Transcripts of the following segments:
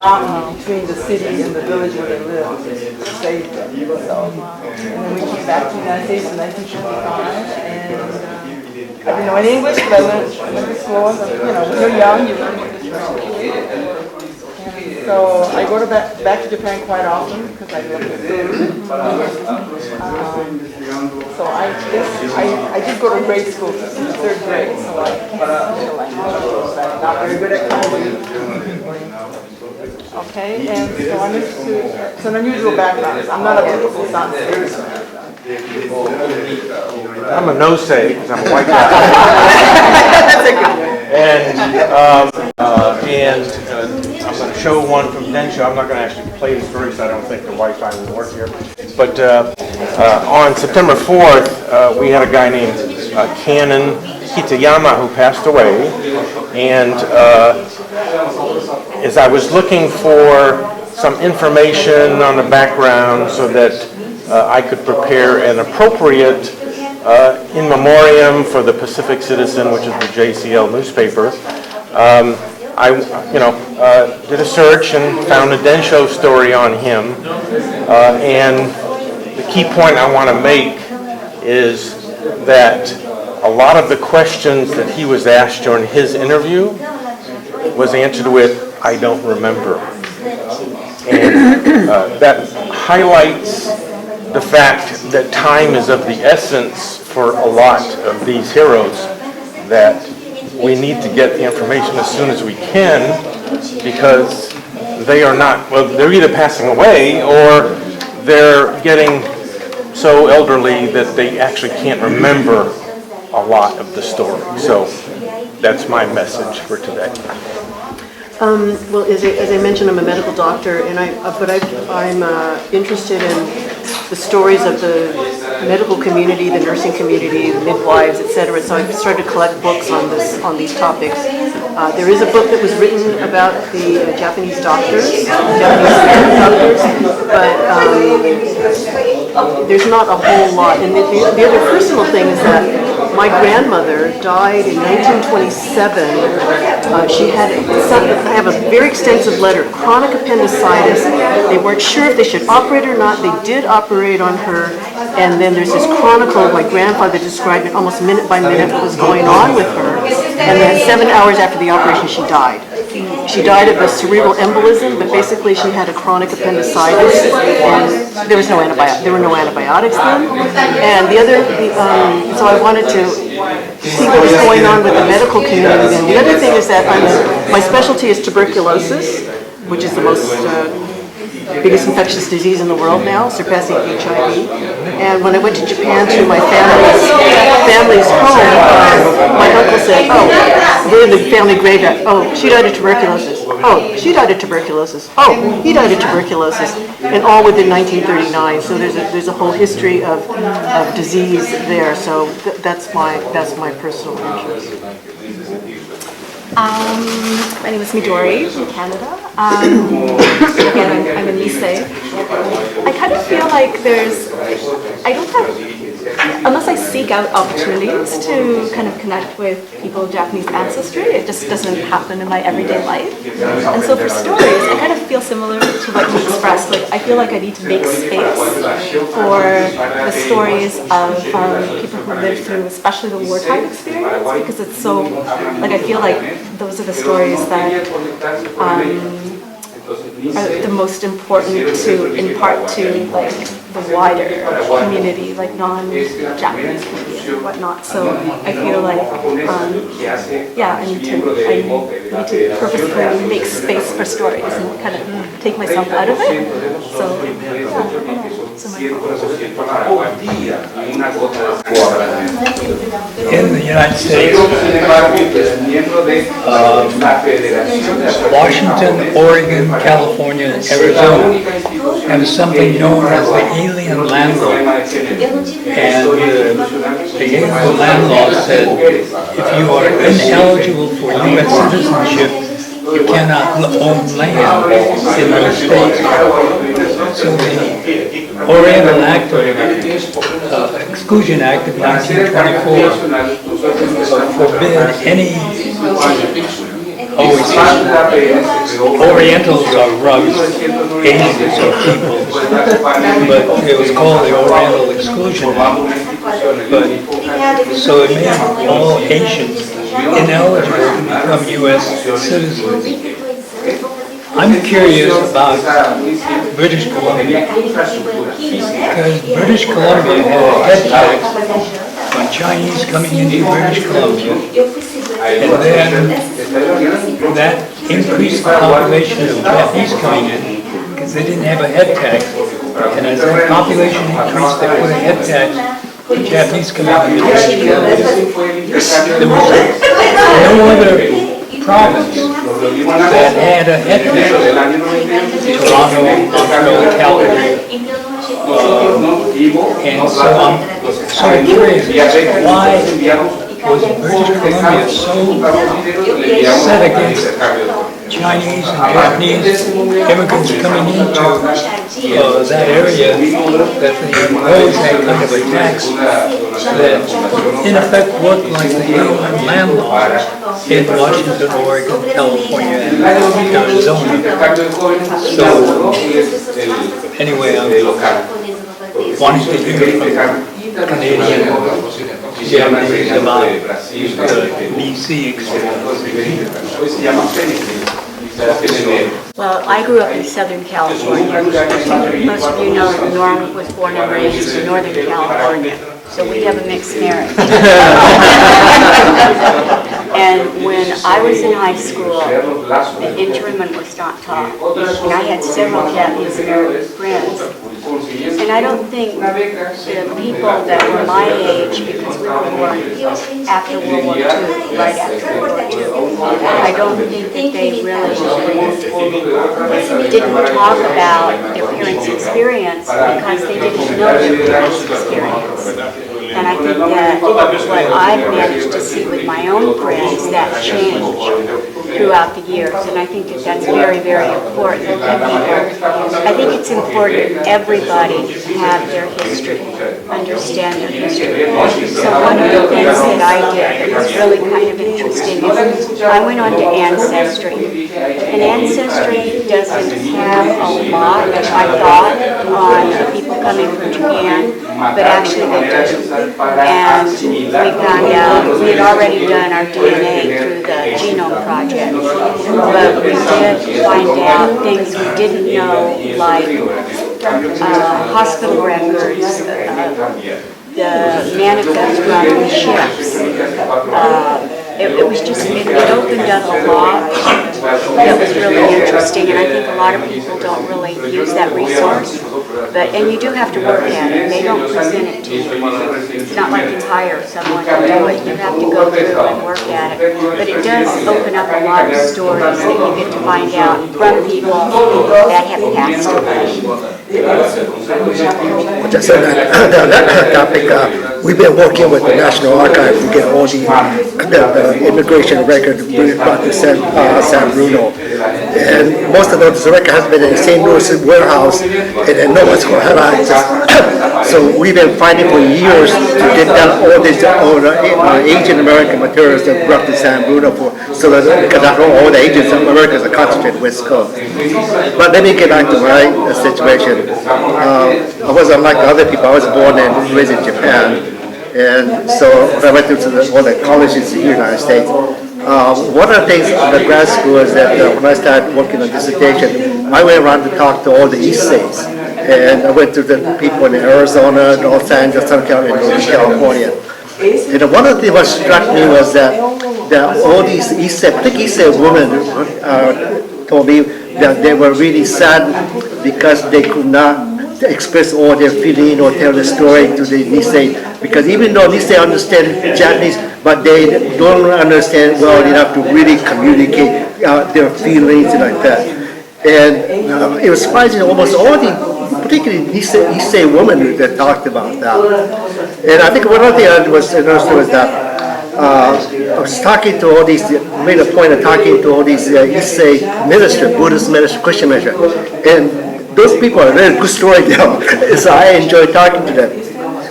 between the city and the village where they lived, saved them. So, and then we came back to the United States in 1955, and I didn't know any English, but I went to school. And, when you're young, you learn English very quickly. So I go back to Japan quite often because I love the food. So I did go to grade school, third grade, so I can't speak the language. I'm not very good at kanji. Okay, and so it's an unusual background. I'm not a typical Sansei. I'm a no-say because I'm a white guy. That's a good one. And I'm going to show one from Densho. I'm not going to actually play the story because I don't think the Wi-Fi will work here. But on September 4th, we had a guy named Canon Kitayama who passed away. And as I was looking for some information on the background so that I could prepare an appropriate in memoriam for the Pacific Citizen, which is the JCL newspaper, I did a search and found a Densho story on him. And the key point I want to make is that a lot of the questions that he was asked during his interview was answered with, "I don't remember." And that highlights the fact that time is of the essence for a lot of these heroes, that we need to get the information as soon as we can because they are not, well, they're either passing away or they're getting so elderly that they actually can't remember a lot of the story. So that's my message for today. Well, as I mentioned, I'm a medical doctor, and I'm interested in the stories of the medical community, the nursing community, the midwives, etc. So I've started to collect books on these topics. There is a book that was written about the Japanese doctors, but there's not a whole lot. And the other personal thing is that my grandmother died in 1927. She had, I have a very extensive letter, chronic appendicitis. They weren't sure if they should operate or not. They did operate on her. And then there's this chronicle, my grandfather described it almost minute by minute what was going on with her. And then 7 hours after the operation, she died. She died of a cerebral embolism, but basically she had a chronic appendicitis, and there were no antibiotics then. And so I wanted to see what was going on with the medical community then. The other thing is that my specialty is tuberculosis, which is the biggest infectious disease in the world now, surpassing HIV. And when I went to Japan to my family's home, my uncle said, "Oh, we're in the family graveyard. Oh, she died of tuberculosis. Oh, she died of tuberculosis. Oh, he died of tuberculosis," and all within 1939. So there's a whole history of disease there. So that's my personal interest. My name is Midori from Canada. Again, I'm a Nisei. I kind of feel like I don't have, unless I seek out opportunities to kind of connect with people of Japanese ancestry, it just doesn't happen in my everyday life. And so for stories, I kind of feel similar to what you expressed. Like, I feel like I need to make space for the stories of people who lived through, especially the wartime experience, because it's so, like, I feel like those are the stories that are the most important to impart to like the wider community, like non-Japanese community and whatnot. So I feel like I need to purposefully make space for stories and kind of take myself out of it. So in the United States, Washington, Oregon, California, and Arizona have something known as the alien land law. And the alien land law said if you are ineligible for U.S. citizenship, you cannot own land in those states. So the Oriental Act of Exclusion Act of 1924 forbid any always Orientals are rugs, Asians are people, but it was called the Oriental Exclusion Act. But, so it made all Asians ineligible to become U.S. citizens. I'm curious about British Columbia, because British Columbia had a head tax on Chinese coming into British Columbia, and then that increased the population of Japanese coming in, because they didn't have a head tax, and as that population increased, they put a head tax on Japanese coming into British Columbia. There was no other province that had a head tax. Toronto, Montreal, Calgary. And so I'm sort of curious, why was British Columbia so set against Chinese and Japanese immigrants coming into that area that they imposed that kind of a tax that in effect worked like the alien land law in Washington, Oregon, California, and Arizona. So anyway, I wanted to hear from Canadian Japanese about the BC experience. Well, I grew up in Southern California. Most of you know that Norm was born and raised in Northern California, so we have a mixed marriage. And when I was in high school, the internment was not taught, and I had several Japanese American friends. And I don't think the people that were my age, because we were born after World War II, right after World War II, I don't think that they really didn't talk about their parents' experience because they didn't know their parents' experience. And I think that what I've managed to see with my own friends, that changed throughout the years. And I think that that's very, very important for people. I think it's important for everybody to have their history, understand their history. So one of the things that I did that was really kind of interesting is I went on to Ancestry. And Ancestry doesn't have a lot, I thought, on people coming from Japan, but actually they do. And we found out, we had already done our DNA through the Genome Project, but we did find out things we didn't know, like hospital records, the manifest from the ships. It was just, it opened up a lot that was really interesting, and I think a lot of people don't really use that resource. But, and you do have to work at it. They don't present it to you. It's not like you hire someone to do it. You have to go through and work at it. But it does open up a lot of stories that you get to find out from people that have passed away. Just on that topic, we've been working with the National Archives to get all the immigration records brought to San Bruno. And most of those records has been in the St. Louis warehouse, and no one's going to have access. So we've been fighting for years to get down all these Asian American materials that brought to San Bruno so that because not all the Asian Americans are concentrated West Coast. But let me get back to my situation. I wasn't like other people. I was born and raised in Japan, and so I went to all the colleges in the United States. One of the things in the grad school is that when I started working on dissertation, I went around to talk to all the East States, and I went to the people in Arizona, Los Angeles, Southern California, and Northern California. And one of the things that struck me was that all these East Side, particularly East Side women told me that they were really sad because they could not express all their feeling or tell the story to the Nisei, because even though Nisei understand Japanese, but they don't understand well enough to really communicate their feelings and like that. And it was surprising, almost all the, particularly Nisei women that talked about that. And I think one other thing I was interested was that I was talking to all these, made a point of talking to all these Issei ministers, Buddhist ministers, Christian ministers, and those people are very good storytellers, so I enjoy talking to them.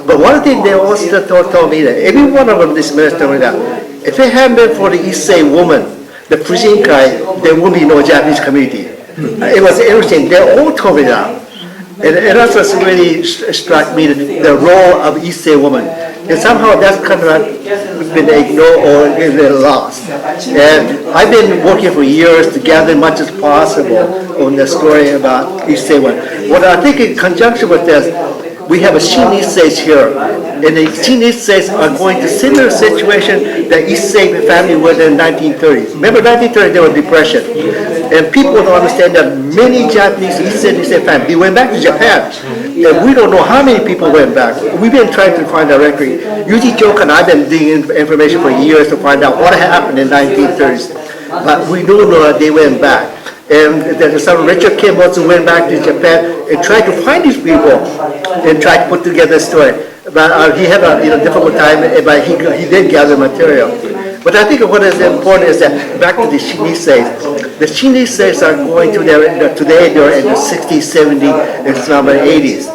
But one thing they also told me that every one of them, this minister told me that if it hadn't been for the Issei woman, the Fujinkai, there will be no Japanese community. It was interesting. They all told me that. And it also really struck me the role of Issei woman. And somehow that's kind of been ignored or been lost. And I've been working for years to gather much as possible on the story about Issei woman. What I think in conjunction with this, we have a Shin Isseis here. And the Shin Isseis are going to similar situation that Issei family was in the 1930s. Remember 1930s, there was depression. And people don't understand that many Japanese Issei family, they went back to Japan. And we don't know how many people went back. We've been trying to find a record. Yuji Joke and I've been digging information for years to find out what happened in the 1930s. But we do know that they went back. And there's some Richard Kim also went back to Japan and tried to find these people and tried to put together a story. But he had a difficult time, but he did gather material. But I think what is important is that back to the Shiniseis. The Shiniseis are going to today they're in the 60s, 70s, and some 80s.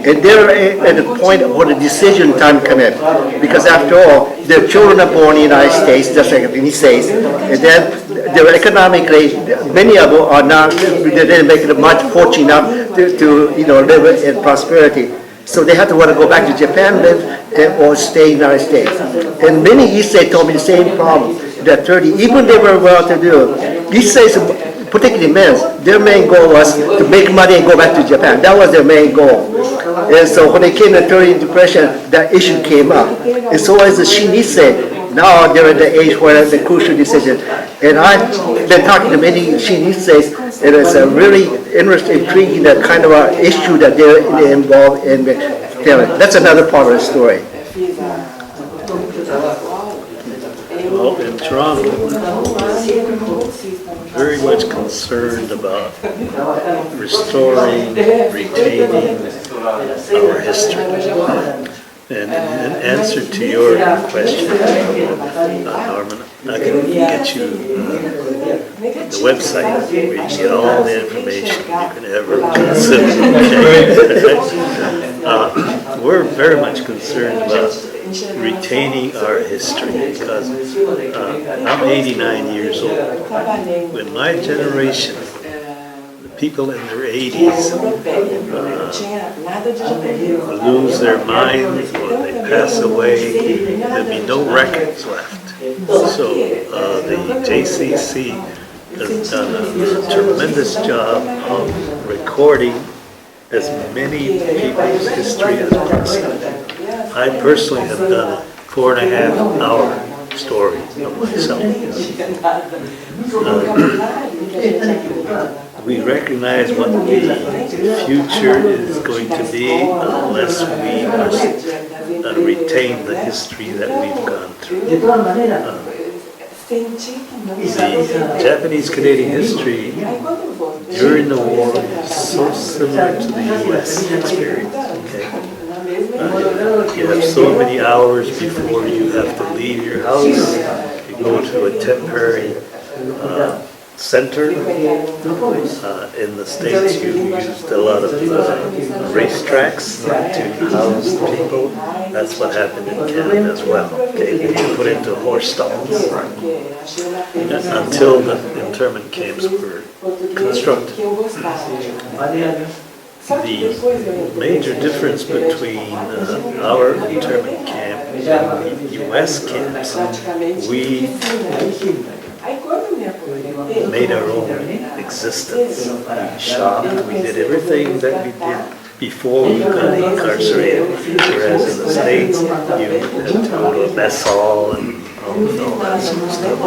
And they're at the point where the decision time comes in. Because after all, their children are born in the United States, just like he says. And then they're economically, many of them are not, they didn't make it much fortune enough to live in prosperity. So they have to want to go back to Japan, live, or stay in the United States. And many Issei told me the same problem. That 30, even they were well-to-do, Issei's, particularly men, their main goal was to make money and go back to Japan. That was their main goal. And so when they came to 30 depression, that issue came up. And so as the Shin Issei, now they're at the age where it's a crucial decision. And I've been talking to many Shin Isseis, and it's a really interesting, intriguing kind of a issue that they're involved in. That's another part of the story. Well, in Toronto, very much concerned about restoring, retaining our history. And in answer to your question, Norman, I can get you the website where you can get all the information you can ever consider. We're very much concerned about retaining our history because I'm 89 years old. When my generation, the people in their 80s, lose their minds or they pass away, there'll be no records left. So the JCC has done a tremendous job of recording as many people's history as possible. I personally have done a 4.5-hour story of myself. We recognize what the future is going to be unless we retain the history that we've gone through. The Japanese-Canadian history during the war is so similar to the U.S. experience. Okay? You have so many hours before you have to leave your house. You go to a temporary center. In the States, you used a lot of racetracks to house people. That's what happened in Canada as well. Okay, you put into horse stalls until the internment camps were constructed. The major difference between our internment camp and the U.S. camps, we made our own existence. We shopped, we did everything that we did before we got incarcerated. Whereas in the States, you had to go to a mess hall and all that sort of stuff.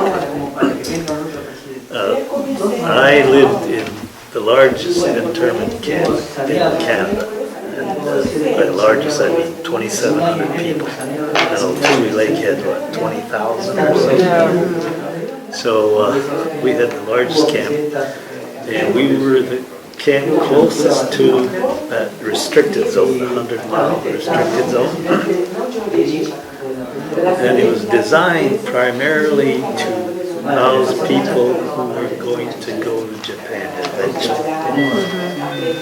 I lived in the largest internment camp in Canada. And by largest, I mean 2,700 people. And Otui Lake had, what, 20,000 or something? So we had the largest camp, and we were the camp closest to that restricted zone, the 100-mile restricted zone. And it was designed primarily to house people who were going to go to Japan eventually.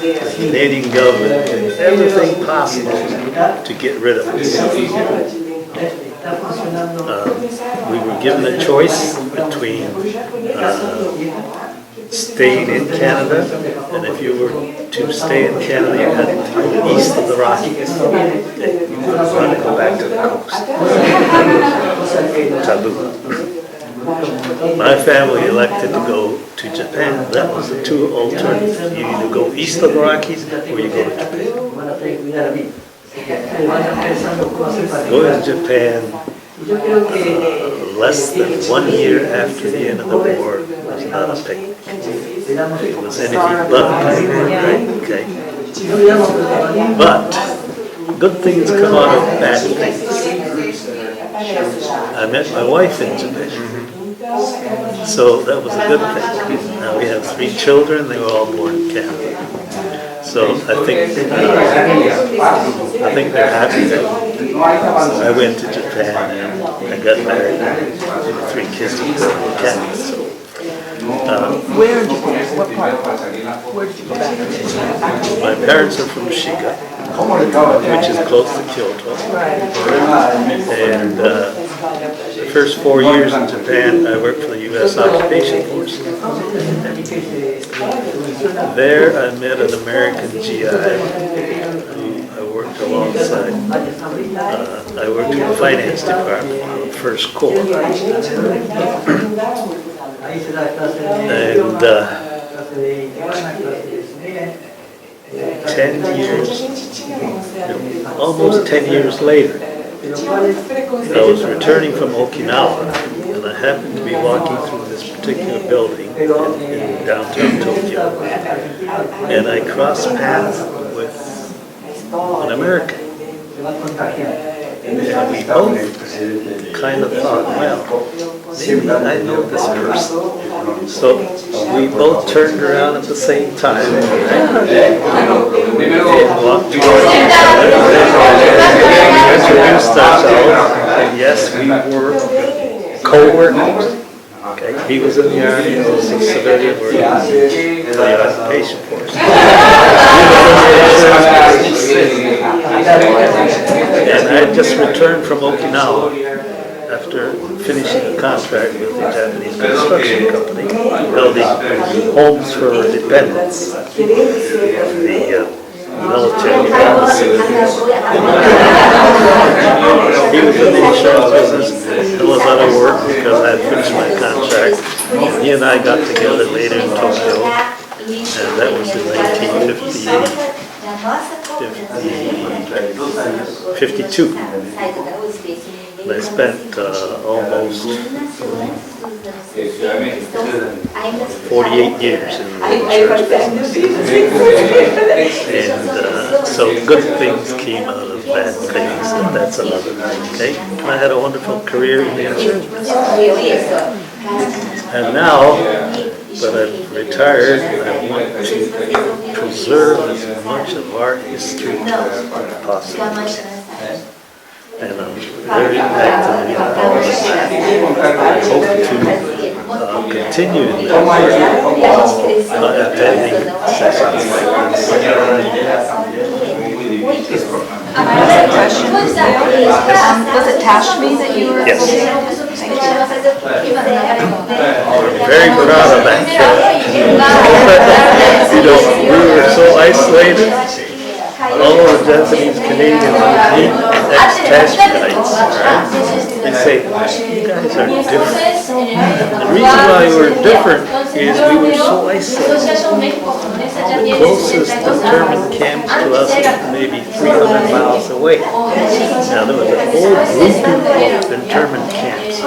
The Canadian government did everything possible to get rid of us. We were given a choice between stayed in Canada, and if you were to stay in Canada, you had to go east of the Rockies. Okay, you couldn't want to go back to the coast. Taboo. My family elected to go to Japan. That was the two alternatives. You either go east of the Rockies or you go to Japan. Going to Japan less than 1 year after the end of the war was not a picnic. It was anything but a picnic, right? Okay. But good things come out of bad things. I met my wife in Japan. So that was a good thing. Now we have 3 children, they were all born in Canada. So I think they're happy that I went to Japan and I got married and 3 kids in Canada. So, Where in Japan? What part? Where did you go back? my parents are from Shiga, which is close to Kyoto. And the first 4 years in Japan, I worked for the U.S. occupation force. There I met an American GI who I worked alongside. I worked in the finance department on the First Corps. And 10 years, almost 10 years later, I was returning from Okinawa, and I happened to be walking through this particular building in downtown Tokyo, and I crossed paths with an American. And we both kind of thought, well, maybe I know this person. So we both turned around at the same time and walked towards each other. We introduced ourselves, and yes, we were co-workers. Okay, he was in the Army, I was a civilian working in the occupation force. And I had just returned from Okinawa after finishing a contract with the Japanese construction company, building homes for dependents, the military policy. He was in the insurance business, I was out of work because I had finished my contract. He and I got together later in Tokyo, and that was in 1952. And I spent almost 48 years in the insurance business. And so good things came out of bad things, and that's another thing, okay? And I had a wonderful career in the insurance business. And now that I've retired, I want to preserve as much of our history as possible. And I'm very active in politics. I hope to continue in that attending sessions like this. I have a question. Was it Tashmi that you were? Yes. Thank you. We're very proud of that. You know, we were so isolated. All the Japanese Canadians would meet ex-Tashmites. They say, you guys are different. The reason why we were different is we were so isolated. The closest internment camps to us was maybe 300 miles away. Now there was a whole grouping of internment camps in the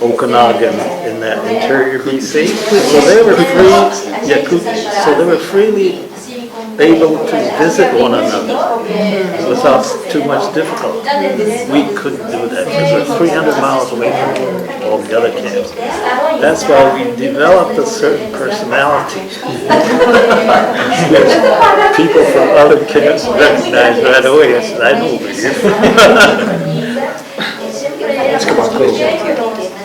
Okanagan in that interior BC. So they were free, so they were freely able to visit one another without too much difficulty. We couldn't do that because we're 300 miles away from all the other camps. That's why we developed a certain personality which people from other camps recognized right away. I said, I know over here.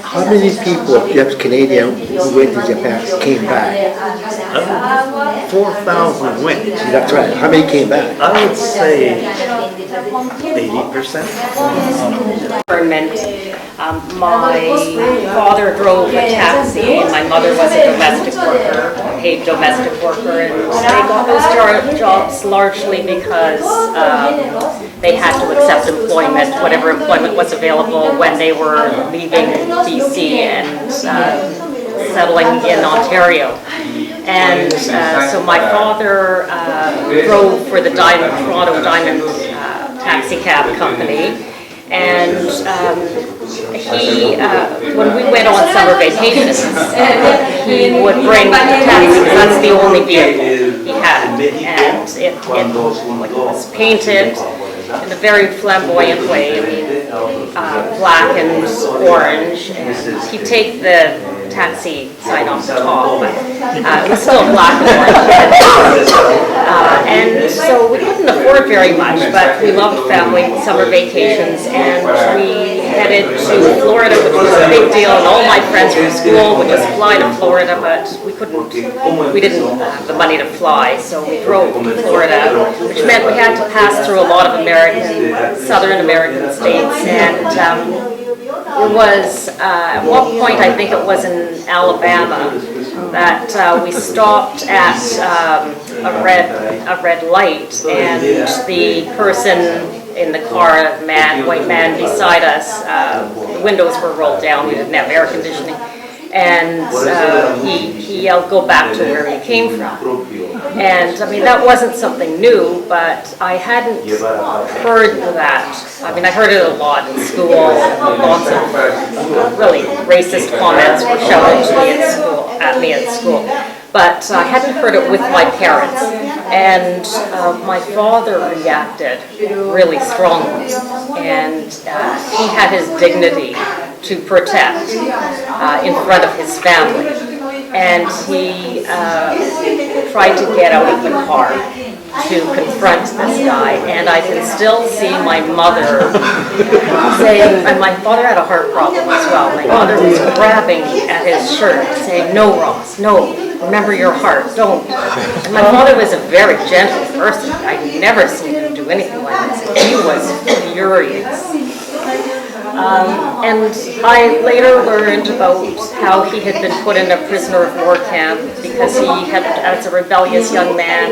How many people, Japanese Canadian who went to Japan, came back? 4,000 went. That's right. How many came back? I would say 80%. Government My father drove a taxi, and my mother was a domestic worker, a paid domestic worker, and they got those jobs largely because they had to accept employment, whatever employment was available when they were leaving BC and settling in Ontario. And so my father drove for the Toronto Diamond taxi cab company. And he, when we went on summer vacations, he would bring the taxi, because that's the only vehicle he had. And it was painted in a very flamboyant way, I mean, black and orange. And he'd take the taxi sign off the top, but it was still black and orange. And so we couldn't afford very much, but we loved family summer vacations, and we headed to Florida, which was a big deal, and all my friends from school would just fly to Florida, but we didn't have the money to fly, so we drove to Florida, which meant we had to pass through a lot of Southern American states, and it was, at one point, I think it was in Alabama, that we stopped at a red light, and the person in the car, white man beside us, the windows were rolled down, we didn't have air conditioning, and he yelled, "Go back to where he came from." And I mean, that wasn't something new, but I hadn't heard that. I mean, I heard it a lot in school. Lots of really racist comments were shouted at me at school. But I hadn't heard it with my parents. And my father reacted really strongly. And he had his dignity to protect in front of his family. And he tried to get out of the car to confront this guy, and I can still see my mother saying, and my father had a heart problem as well, my mother was grabbing at his shirt saying, "No, Ross, no, remember your heart, don't." And my father was a very gentle person. I'd never seen him do anything like this. He was furious. And I later learned about how he had been put in a prisoner of war camp because he had, as a rebellious young man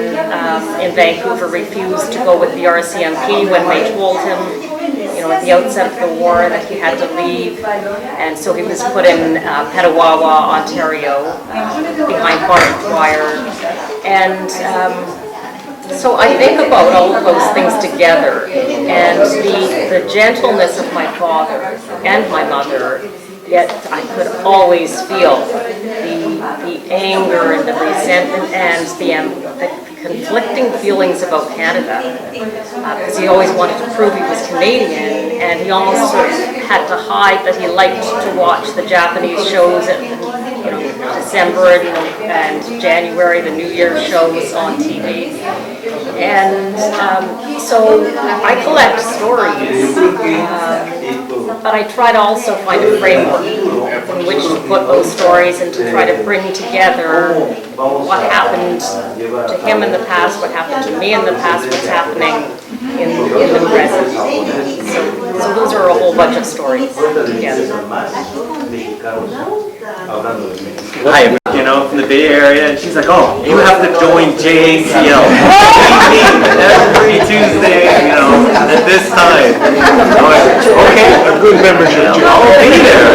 in Vancouver, refused to go with the RCMP when they told him, you know, at the outset of the war that he had to leave. And so he was put in Petawawa, Ontario, behind barbed wire. And so I think about all of those things together, and the gentleness of my father and my mother, yet I could always feel the anger and the resentment and the conflicting feelings about Canada, because he always wanted to prove he was Canadian, and he almost sort of had to hide that he liked to watch the Japanese shows at, you know, December and January, the New Year shows on TV. And so I collect stories, but I try to also find a framework in which to put those stories and to try to bring together what happened to him in the past, what happened to me in the past, what's happening in the present. So those are a whole bunch of stories together. Hi, you know, from the Bay Area, and she's like, "Oh, you have to join JACL every Tuesday, you know, at this time." I'm like, okay, A good membership. I'll be there.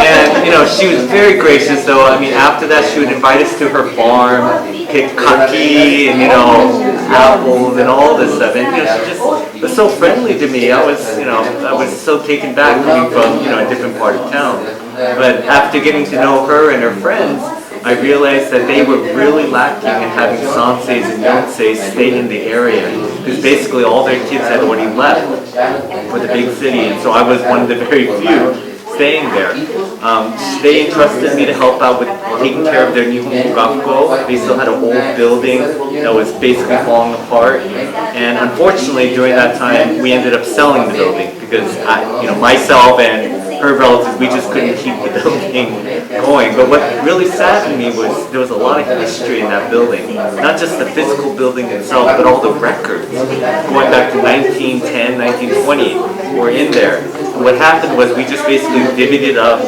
And, you know, she was very gracious, though. I mean, after that, she would invite us to her farm, pick kaki and, you know, apples and all this stuff. And, you know, she just was so friendly to me. I was so taken back coming from, you know, a different part of town. But after getting to know her and her friends, I realized that they were really lacking in having sanseis and yonseis stay in the area, because basically all their kids had already left for the big city, and so I was one of the very few staying there. They entrusted me to help out with taking care of their new gakko. They still had an old building that was basically falling apart, and unfortunately during that time we ended up selling the building because myself and her relatives, we just couldn't keep the building going. But what really saddened me was there was a lot of history in that building. Not just the physical building itself, but all the records going back to 1910, 1920 were in there. And what happened was we just basically divvied it up.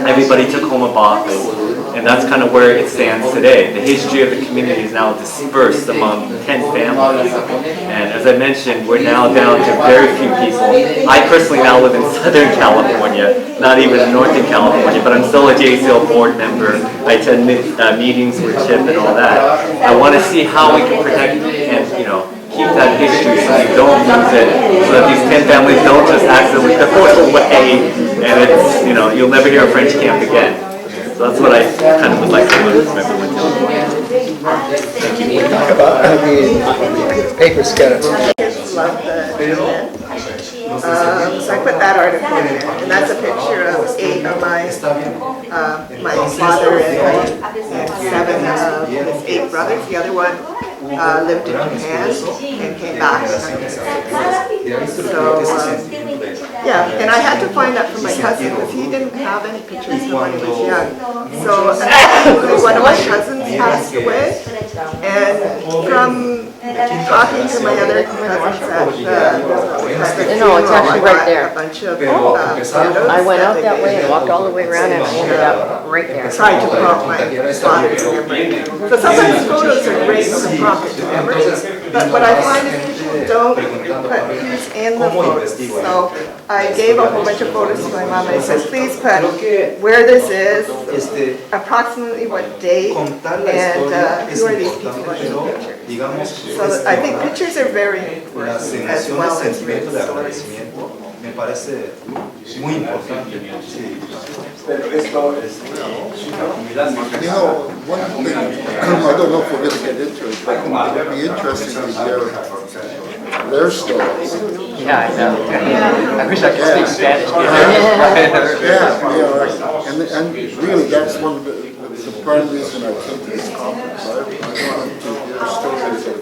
Everybody took home a box. And that's kind of where it stands today. The history of the community is now dispersed among 10 families. And as I mentioned, we're now down to very few people. I personally now live in Southern California, not even in Northern California, but I'm still a JCL board member. I attend meetings with Chip and all that. I want to see how we can protect and, keep that history so we don't lose it, so that these 10 families don't just accidentally go away, and it's, you'll never hear a French camp again. So that's what I kind of would like to learn from everyone too. Talk about the paper scatter. Love the event. So I put that article in there, and that's a picture of 8 of my father and 7 of his 8 brothers. The other one lived in Japan and came back in 1966. So yeah, and I had to find out from my cousin because he didn't have any pictures from when he was young. So one of my cousins passed away, and from talking to my other cousins at No, it's actually right there. a bunch of photos. I went out that way and walked all the way around and I ended up right there. Tried to prompt my father's memory. So sometimes photos are great to prompt it to memory, but what I find is people don't put who's in the photos. So I gave a whole bunch of photos to my mom and I said, please put where this is, approximately what date, and who are these people in the pictures. So I think pictures are very important as well as written stories. Me parece muy importante. One thing, I don't know if we're going to get into it, but it would be interesting to hear their stories. Yeah, I know. I wish I could speak Spanish. And really that's one of the prime reason I came to this conference. I wanted to hear stories of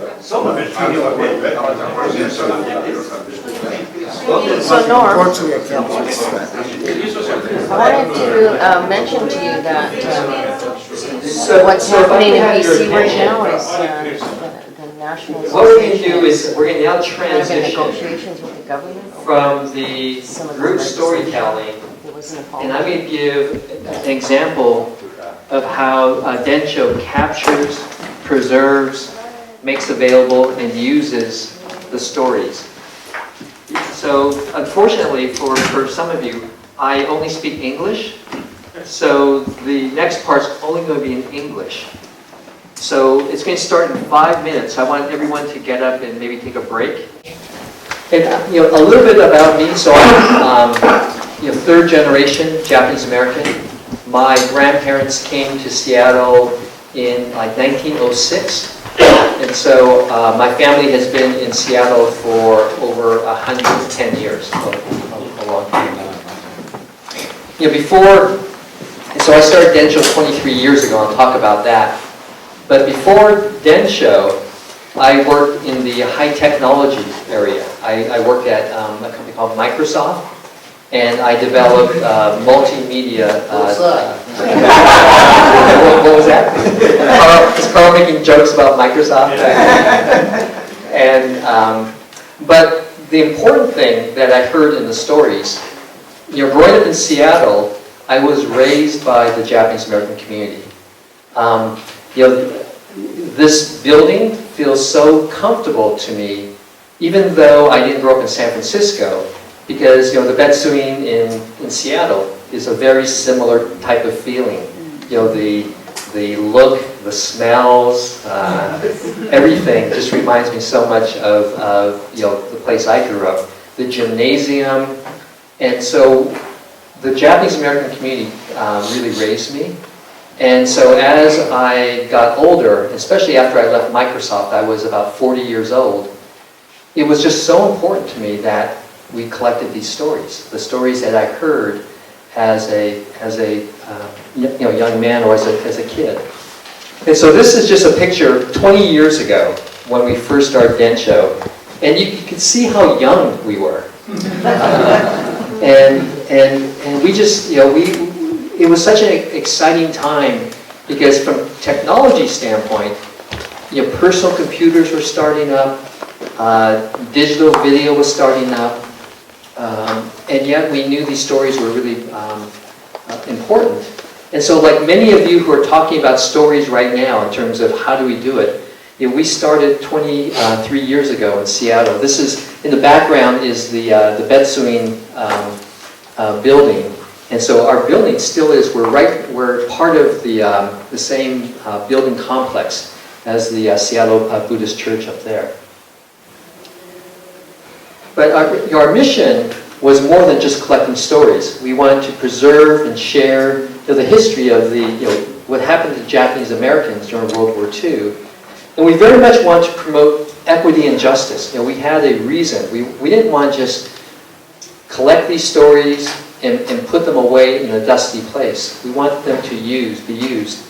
So Norm, unfortunately, I can't speak Spanish. I wanted to mention to you that what's happening in BC right now is the National What we're going to Association do is we're going to now is having transition negotiations with the government. from the group storytelling, and I'm going to give an example of how Densho captures, preserves, makes available, and uses the stories. So unfortunately for some of you, I only speak English, so the next part's only going to be in English. So it's going to start in 5 minutes. I want everyone to get up and maybe take a break. And a little bit about me. So I'm third generation Japanese American. My grandparents came to Seattle in like 1906. And so my family has been in Seattle for over 110 years, a long time. So I started Densho 23 years ago, I'll talk about that. But before Densho, I worked in the high technology area. I worked at a company called Microsoft, and I developed multimedia. What was that? Is Carl making jokes about Microsoft? But the important thing that I heard in the stories, growing up in Seattle, I was raised by the Japanese American community. This building feels so comfortable to me, even though I didn't grow up in San Francisco, because the betsuin in Seattle is a very similar type of feeling. The look, the smells, everything just reminds me so much of the place I grew up. The gymnasium, and so the Japanese American community really raised me. And so as I got older, especially after I left Microsoft, I was about 40 years old, it was just so important to me that we collected these stories, the stories that I heard as a young man or as a kid. And so this is just a picture 20 years ago when we first started Densho, and you can see how young we were. And we just, it was such an exciting time because from technology standpoint, personal computers were starting up, digital video was starting up, and yet we knew these stories were really important. And so like many of you who are talking about stories right now in terms of how do we do it, we started 23 years ago in Seattle. This is, in the background is the Betsuin building. And so our building still is, we're part of the same building complex as the Seattle Buddhist Church up there. But our mission was more than just collecting stories. We wanted to preserve and share the history of what happened to Japanese Americans during World War II. And we very much want to promote equity and justice. We had a reason. We didn't want to just collect these stories and put them away in a dusty place. We want them to be used.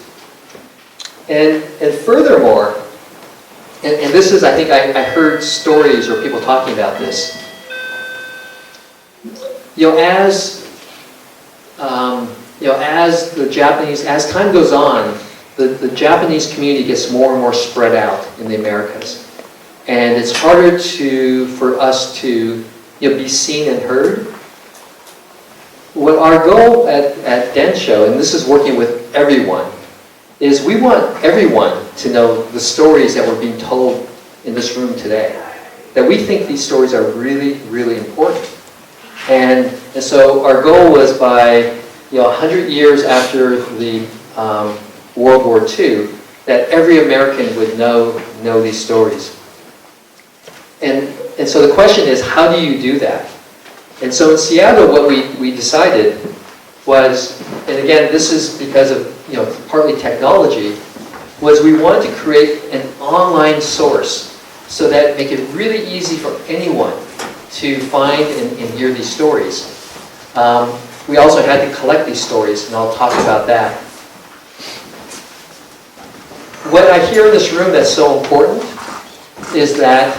And furthermore, and this is, I think I heard stories or people talking about this. As the Japanese, as time goes on, the Japanese community gets more and more spread out in the Americas. And it's harder for us to be seen and heard. What our goal at Densho, and this is working with everyone, is we want everyone to know the stories that were being told in this room today. That we think these stories are really, really important. And so our goal was by 100 years after the World War II, that every American would know these stories. And so the question is, how do you do that? And so in Seattle, what we decided was, and again, this is because of partly technology, was we wanted to create an online source so that make it really easy for anyone to find and hear these stories. We also had to collect these stories, and I'll talk about that. What I hear in this room that's so important is that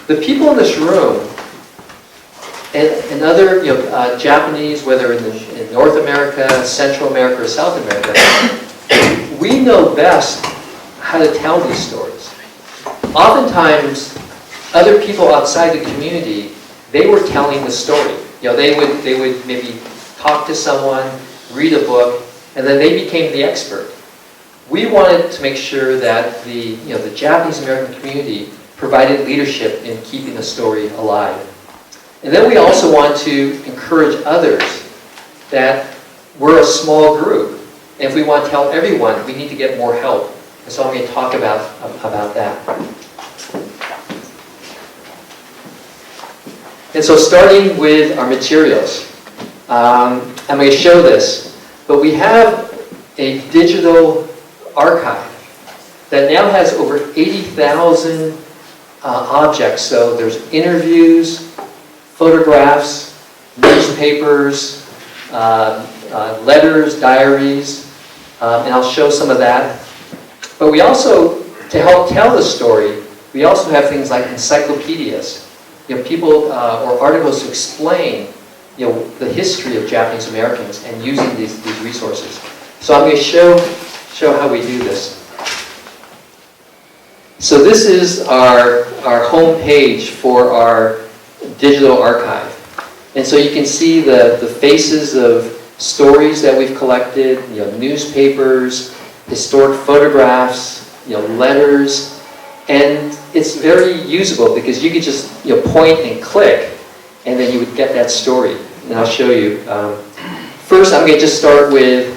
the people in this room and other Japanese, whether in North America, Central America, or South America, we know best how to tell these stories. Oftentimes, other people outside the community, they were telling the story. They would maybe talk to someone, read a book, and then they became the expert. We wanted to make sure that the Japanese American community provided leadership in keeping the story alive. And then we also want to encourage others that we're a small group. And if we want to tell everyone, we need to get more help. And so I'm going to talk about that. And so starting with our materials, I'm going to show this, but we have a digital archive that now has over 80,000 objects. So there's interviews, photographs, newspapers, letters, diaries, and I'll show some of that. But we also, to help tell the story, we also have things like encyclopedias. People or articles to explain, the history of Japanese Americans and using these resources. So I'm going to show how we do this. So this is our home page for our digital archive. And so you can see the faces of stories that we've collected, newspapers, historic photographs, letters, and it's very usable because you could just point and click, and then you would get that story. And I'll show you. First, I'm going to just start with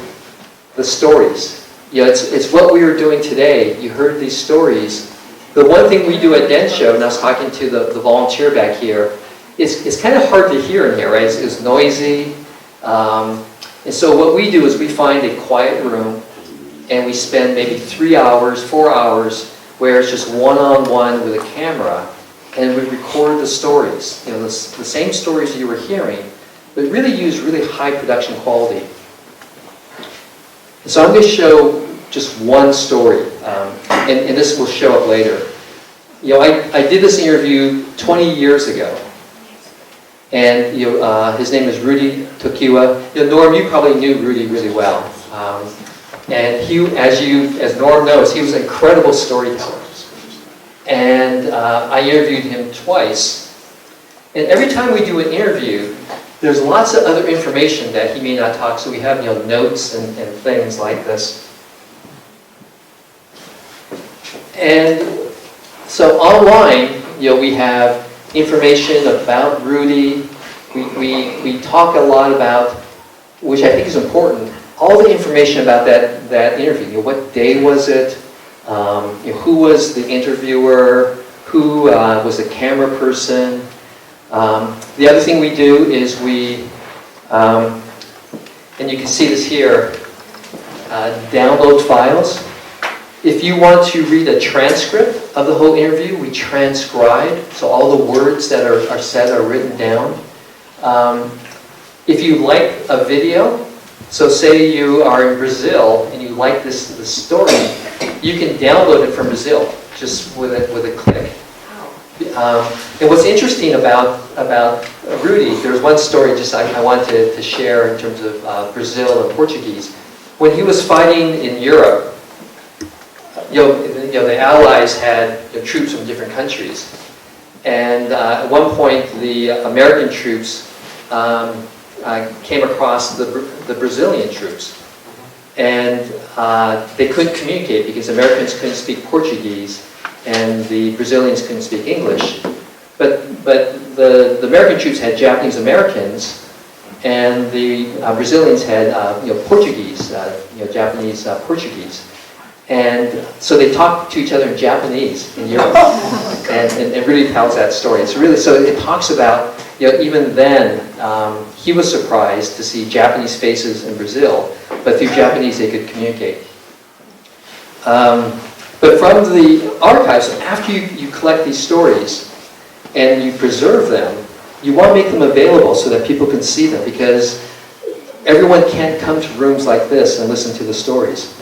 the stories. It's what we were doing today. You heard these stories. The one thing we do at Densho, and I was talking to the volunteer back here, it's kind of hard to hear in here, right? It's noisy. And so what we do is we find a quiet room, and we spend maybe 3 hours, 4 hours, where it's just one-on-one with a camera, and we record the stories. The same stories you were hearing, but really use really high production quality. So I'm going to show just one story, and this will show up later. I did this interview 20 years ago, And his name is Rudy Tokiwa. Norm, you probably knew Rudy really well. And he, as Norm knows, he was an incredible storyteller. And I interviewed him twice. And every time we do an interview, there's lots of other information that he may not talk. So we have notes and things like this. And so online, we have information about Rudy. We talk a lot about, which I think is important, all the information about that interview. What day was it? Who was the interviewer? Who was the camera person? The other thing we do is we, and you can see this here, download files. If you want to read a transcript of the whole interview, we transcribe, so all the words that are said are written down. If you like a video, so say you are in Brazil and you like this story, you can download it from Brazil just with a click. And what's interesting about Rudy, there's one story just I wanted to share in terms of Brazil and Portuguese. When he was fighting in Europe, the Allies had troops from different countries, and at one point the American troops came across the Brazilian troops, and they couldn't communicate because Americans couldn't speak Portuguese and the Brazilians couldn't speak English. But the American troops had Japanese Americans, and the Brazilians had Portuguese, Japanese Portuguese. And so they talked to each other in Japanese in Europe, and really tells that story. It's really, so it talks about, even then, he was surprised to see Japanese faces in Brazil, but through Japanese they could communicate. But from the archives, after you collect these stories and you preserve them, you want to make them available so that people can see them, because everyone can't come to rooms like this and listen to the stories.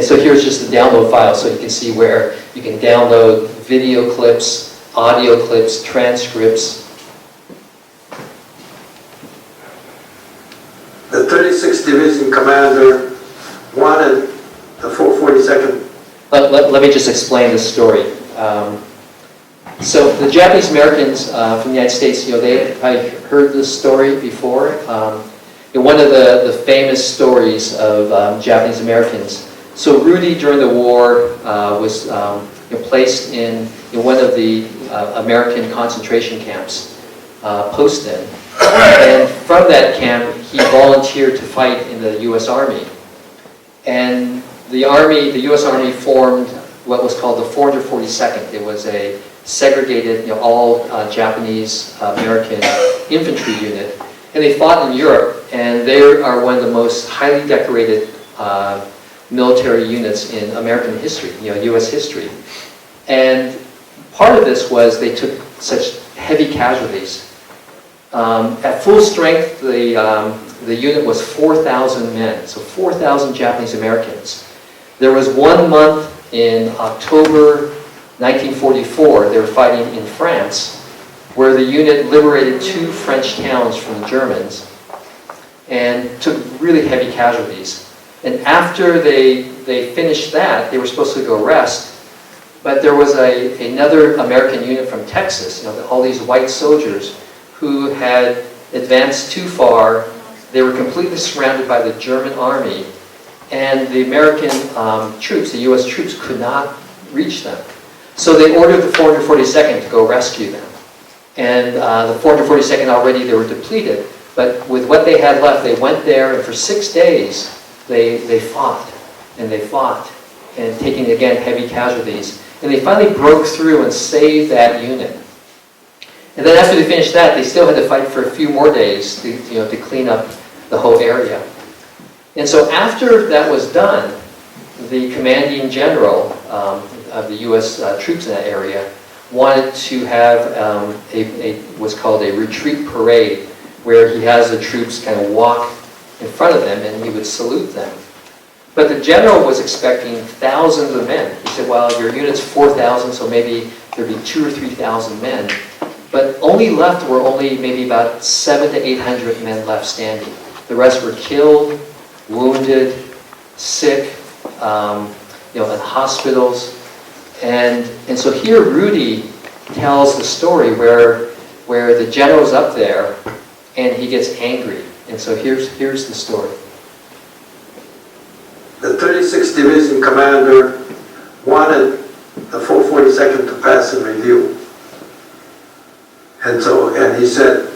So here's just the download file, so you can see where you can download video clips, audio clips, transcripts. The 36th Division Commander wanted the 442nd. Let me just explain this story. So the Japanese Americans from the United States, I heard this story before. One of the famous stories of Japanese Americans. So Rudy, during the war, was placed in one of the American concentration camps, Poston. And from that camp, he volunteered to fight in the U.S. Army. And the U.S. Army formed what was called the 442nd. It was a segregated, all Japanese American infantry unit. And they fought in Europe, and they are one of the most highly decorated military units in American history, U.S. history. And part of this was they took such heavy casualties. At full strength, the unit was 4,000 men, so 4,000 Japanese Americans. There was 1 month in October 1944, they were fighting in France, where the unit liberated 2 French towns from the Germans and took really heavy casualties. And after they finished that, they were supposed to go rest, but there was another American unit from Texas, all these white soldiers who had advanced too far. They were completely surrounded by the German army, and the American troops, the U.S. troops, could not reach them. So they ordered the 442nd to go rescue them. And the 442nd already, they were depleted, but with what they had left, they went there, and for 6 days, they fought, and they fought, and taking, again, heavy casualties. And they finally broke through and saved that unit. And then after they finished that, they still had to fight for a few more days to clean up the whole area. And so after that was done, the commanding general of the U.S. Troops in that area wanted to have what's called a retreat parade, where he has the troops kind of walk in front of them and he would salute them. But the general was expecting thousands of men. He said, well, your unit's 4,000, so maybe there'd be 2,000 or 3,000 men. But only left were only maybe about 700 to 800 men left standing. The rest were killed, wounded, sick, in hospitals. And so here Rudy tells the story where the general's up there and he gets angry. And so here's the story. The 36th Division commander wanted the 442nd to pass in review. And he said,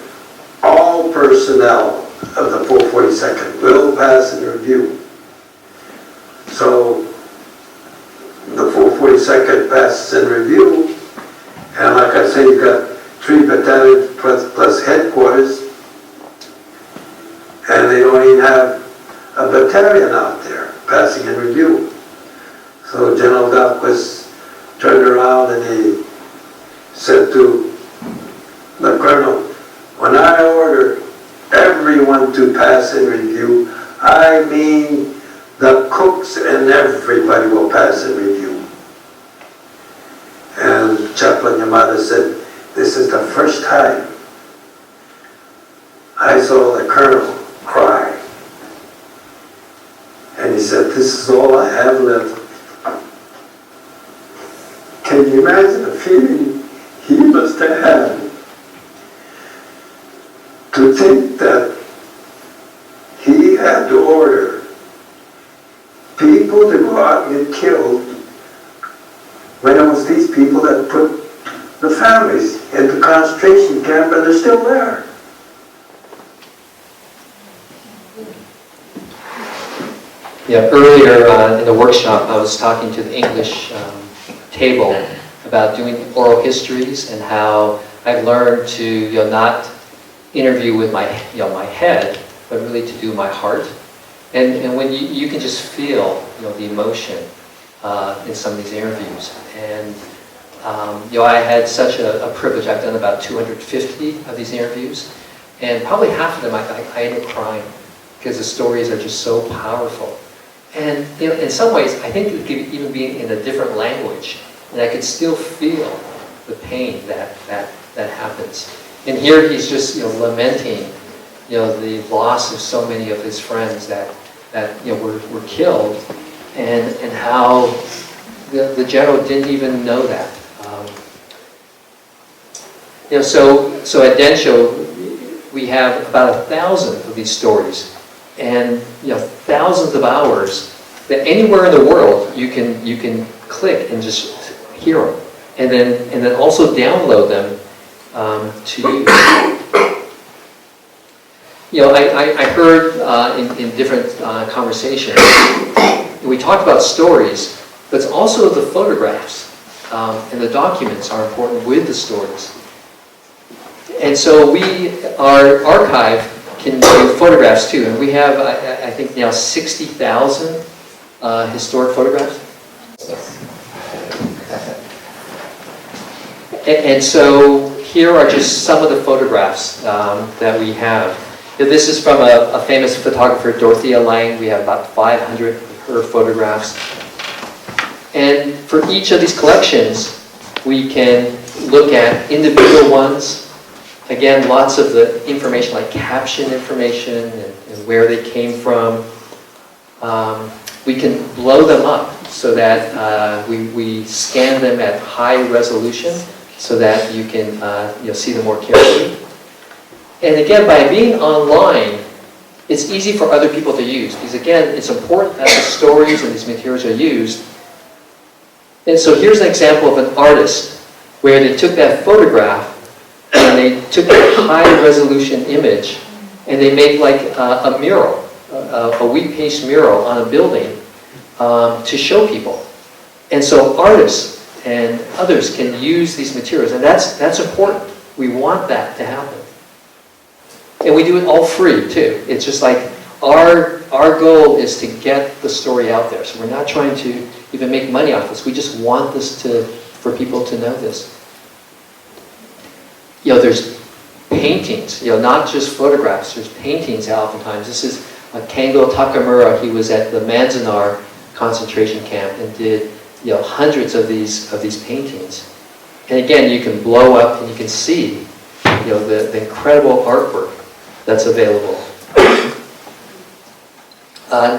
all personnel of the 442nd will pass in review. So the 442nd passes in review, and like I say, you've got 3 battalions plus headquarters, and they don't even have a battalion out there passing in review. So General Dalquist turned around and he said to the colonel, when I order everyone to pass in review, I mean the cooks and everybody will pass in review. And Chaplain Yamada said, this is the first time I saw the colonel cry. And he said, this is all I have left. Can you imagine the feeling he must have had to think that he had to order people to go out and get killed when it was these people that put the families into concentration camp and they're still there. Yeah, earlier in the workshop, I was talking to the English table about doing oral histories and how I've learned to not interview with my head, but really to do my heart. And when you can just feel the emotion in some of these interviews. And I had such a privilege. I've done about 250 of these interviews, and probably half of them I end up crying because the stories are just so powerful. And in some ways, I think it could even be in a different language, and I could still feel the pain that happens. And here he's just lamenting the loss of so many of his friends that were killed, and how the general didn't even know that. So at Densho, we have about 1,000 of these stories, and thousands of hours that anywhere in the world you can click and just hear them, and then also download them to use. I heard in different conversations, we talked about stories, but it's also the photographs and the documents are important with the stories. And so our archive can do photographs too, and we have, I think now 60,000 historic photographs. And so here are just some of the photographs that we have. This is from a famous photographer, Dorothea Lange. We have about 500 of her photographs. And for each of these collections, we can look at individual ones. Again, lots of the information, like caption information and where they came from. We can blow them up so that we scan them at high resolution so that you can see them more carefully. And again, by being online, it's easy for other people to use. Because again, it's important that the stories and these materials are used. And so here's an example of an artist where they took that photograph and they took a high-resolution image and they made like a mural, a wheat paste mural on a building to show people. And so artists and others can use these materials, and that's important. We want that to happen. And we do it all free too. It's just like our goal is to get the story out there. So we're not trying to even make money off this. We just want this for people to know this. There's paintings, not just photographs. There's paintings oftentimes. This is Kengo Takamura. He was at the Manzanar concentration camp and did hundreds of these paintings. And again, you can blow up and you can see, the incredible artwork that's available.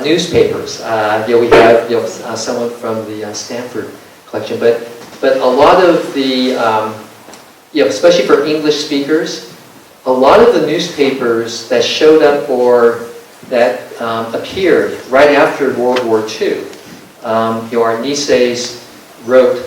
Newspapers. We have someone from the Stanford collection, but a lot of the, especially for English speakers, a lot of the newspapers that showed up or that appeared right after World War II, our Nikkeis wrote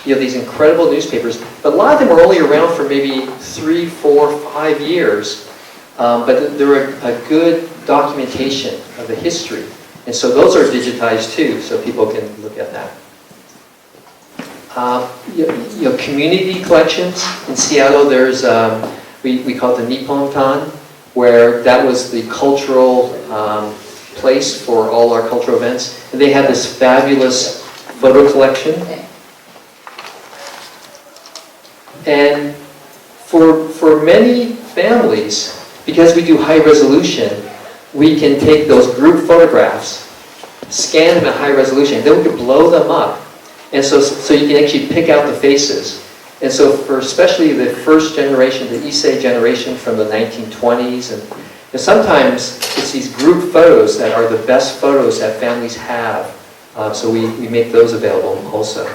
these incredible newspapers, but a lot of them were only around for maybe 3, 4, 5 years, but they're a good documentation of the history. And so those are digitized too, so people can look at that. Community collections. In Seattle, there's, we call it the Nippontan, where that was the cultural place for all our cultural events. And they have this fabulous photo collection. And for many families, because we do high resolution, we can take those group photographs, scan them at high resolution, then we can blow them up. And so you can actually pick out the faces. And so for especially the first generation, the Issei generation from the 1920s, and sometimes it's these group photos that are the best photos that families have. So we make those available also.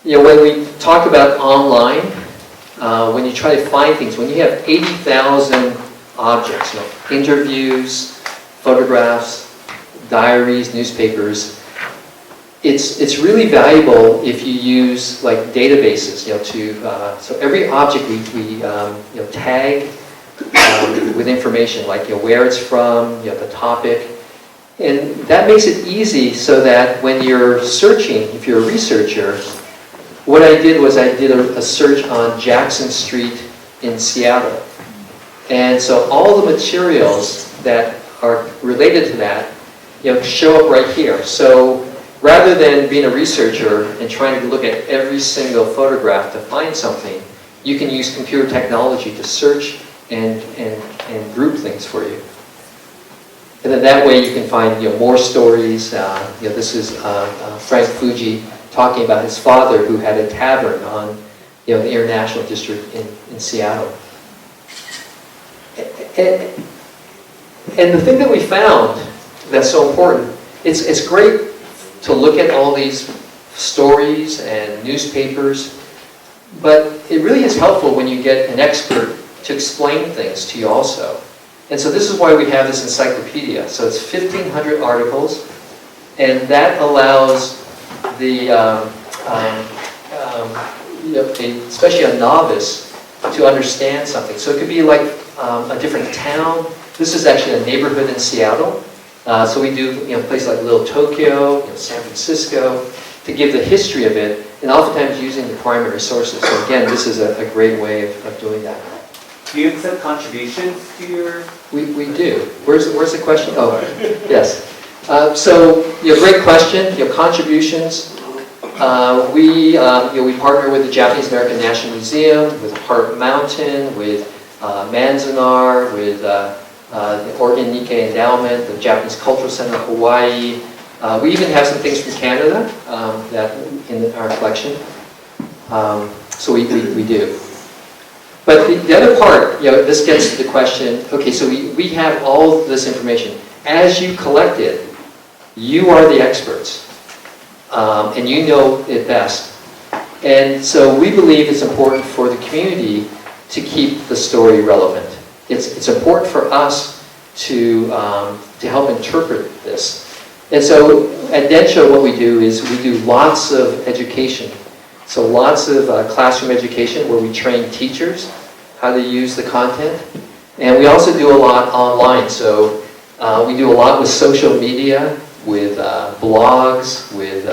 When we talk about online, when you try to find things, when you have 80,000 objects, interviews, photographs, diaries, newspapers, it's really valuable if you use like databases, so every object we tag with information like where it's from, the topic, and that makes it easy so that when you're searching, if you're a researcher, what I did was I did a search on Jackson Street in Seattle. And so all the materials that are related to that, show up right here. So rather than being a researcher and trying to look at every single photograph to find something, you can use computer technology to search and group things for you. And then that way you can find more stories. This is Frank Fuji talking about his father who had a tavern on the International District in Seattle. And the thing that we found that's so important, it's great to look at all these stories and newspapers, but it really is helpful when you get an expert to explain things to you also. And so this is why we have this encyclopedia. So it's 1,500 articles, and that allows the, especially a novice, to understand something. So it could be like a different town. This is actually a neighborhood in Seattle. So we do places like Little Tokyo, San Francisco, to give the history of it, and oftentimes using the primary sources. So again, this is a great way of doing that. Do you accept contributions to your? We do. Where's the question? Oh, yes. So great question. Contributions. We partner with the Japanese American National Museum, with Heart Mountain, with Manzanar, with the Oregon Nikkei Endowment, the Japanese Cultural Center of Hawaii. We even have some things from Canada that in our collection. So we do. But the other part, this gets to the question, okay, so we have all this information. As you collect it, you are the experts. And you know it best. And so we believe it's important for the community to keep the story relevant. It's important for us to help interpret this. And so at Densho, what we do is we do lots of education. So lots of classroom education where we train teachers how to use the content. And we also do a lot online. So we do a lot with social media, with blogs, with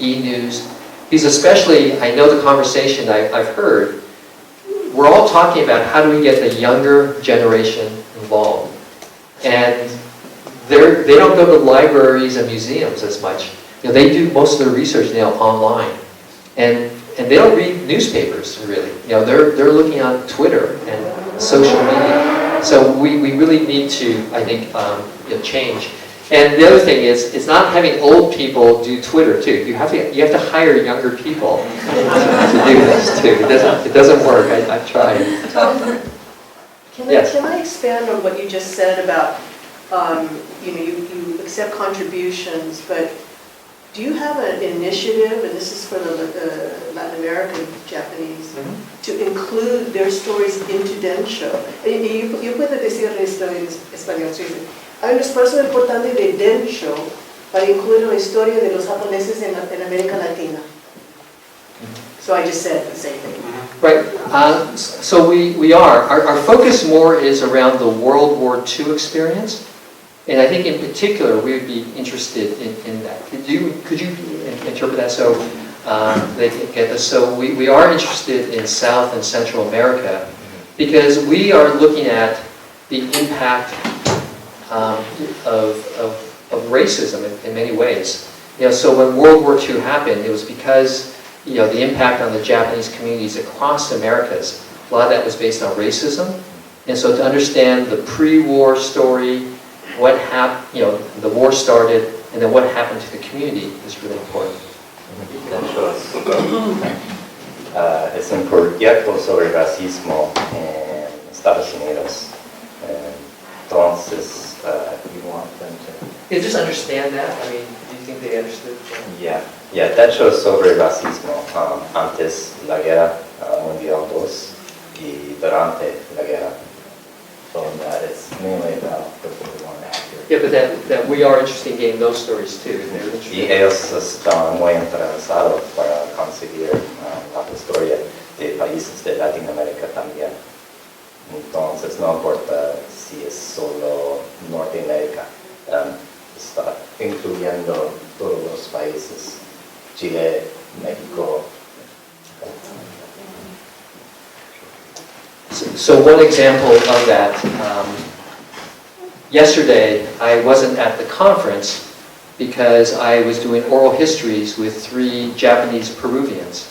e-news. Because especially, I know the conversation I've heard, we're all talking about how do we get the younger generation involved. And they don't go to libraries and museums as much. They do most of their research now online. And they don't read newspapers, really. They're looking on Twitter and social media. So we really need to, I think, change. And the other thing is, it's not having old people do Twitter too. You have to hire younger people to do this too. It doesn't work. I've tried. Yes. Can I expand on what you just said about, you accept contributions, but do you have an initiative, and this is for the Latin American Japanese, to include their stories into Densho? Yo puedo decir esto en español, sí. Hay un esfuerzo importante de Densho para incluir la historia de los japoneses en América Latina. So I just said the same thing. Right. So we are. Our focus more is around the World War II experience. And I think in particular, we would be interested in that. Could you interpret that so they can get this? So we are interested in South and Central America because we are looking at the impact of racism in many ways. So when World War II happened, it was because the impact on the Japanese communities across the Americas, a lot of that was based on racism. And so to understand the pre-war story, what happened, the war started, and then what happened to the community is really important. Es un proyecto sobre racismo en Estados Unidos. Entonces, you want them to... You just understand that? I mean, do you think they understood? Yeah, that shows sobre racismo antes la guerra mundial 2 y durante la guerra. So that it's mainly about the one actor. Yeah, but that we are interested in getting those stories too. Y ellos están muy interesados para conseguir la historia de países de Latinoamérica también. Entonces no importa si es solo Norteamérica, está incluyendo todos los países, Chile, México. So one example of that, yesterday I wasn't at the conference because I was doing oral histories with 3 Japanese Peruvians.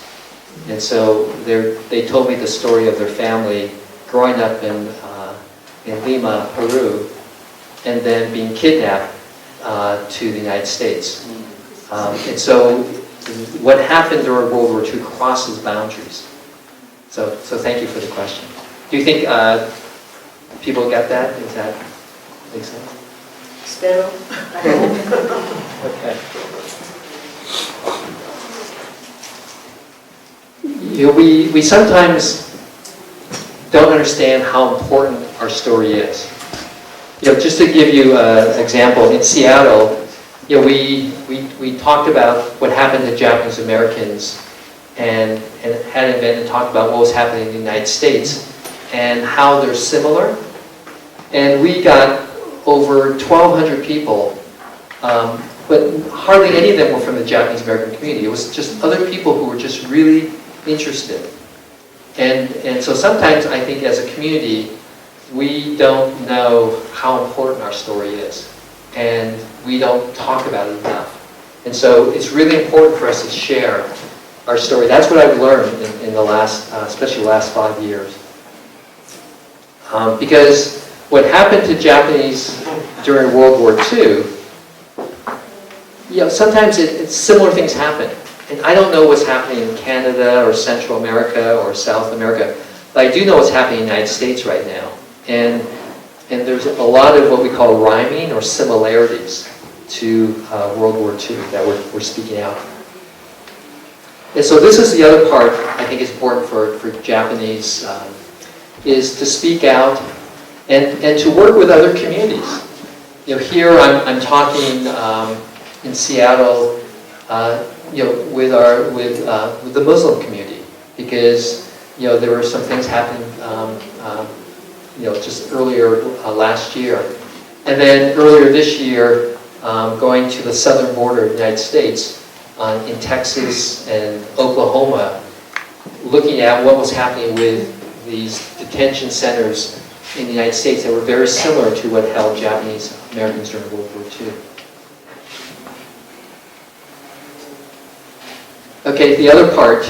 And so they told me the story of their family growing up in Lima, Peru, and then being kidnapped to the United States. And so what happened during World War II crosses boundaries. So thank you for the question. Do you think people get that? Does that make sense? Espero. Okay. We sometimes don't understand how important our story is. Just to give you an example, in Seattle, we talked about what happened to Japanese Americans and had an event and talked about what was happening in the United States and how they're similar. And we got over 1,200 people, but hardly any of them were from the Japanese American community. It was just other people who were just really interested. And so sometimes I think as a community, we don't know how important our story is. And we don't talk about it enough. And so it's really important for us to share our story. That's what I've learned in the last, especially the last 5 years. Because what happened to Japanese during World War II, sometimes similar things happen. And I don't know what's happening in Canada or Central America or South America, but I do know what's happening in the United States right now. And there's a lot of what we call rhyming or similarities to World War II that we're speaking out. And so this is the other part I think is important for Japanese, is to speak out and to work with other communities. Here I'm talking in Seattle, with the Muslim community, because there were some things happening just earlier last year, and then earlier this year going to the southern border of the United States in Texas and Oklahoma, looking at what was happening with these detention centers in the United States that were very similar to what held Japanese Americans during World War II. Okay, the other part,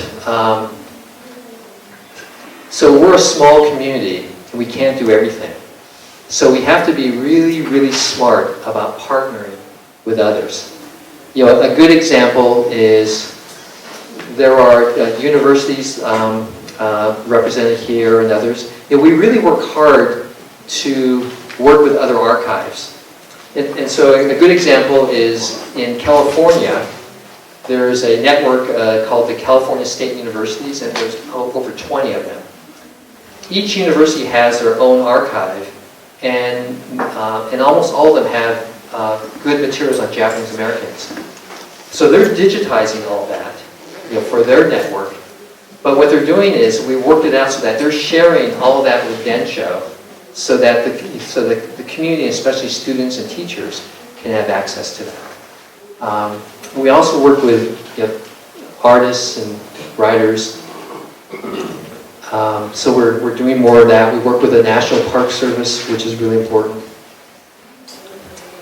so we're a small community and we can't do everything. So we have to be really, really smart about partnering with others. You know, a good example is there are universities represented here and others. You know, we really work hard to work with other archives. And so a good example is in California, there's a network called the California State Universities, and there's over 20 of them. Each university has their own archive, and almost all of them have good materials on Japanese Americans. So they're digitizing all that, you know, for their network. But what they're doing is we worked it out so that they're sharing all of that with Densho, so that the community, especially students and teachers, can have access to that. We also work with, you know, artists and writers. So we're doing more of that. We work with the National Park Service, which is really important.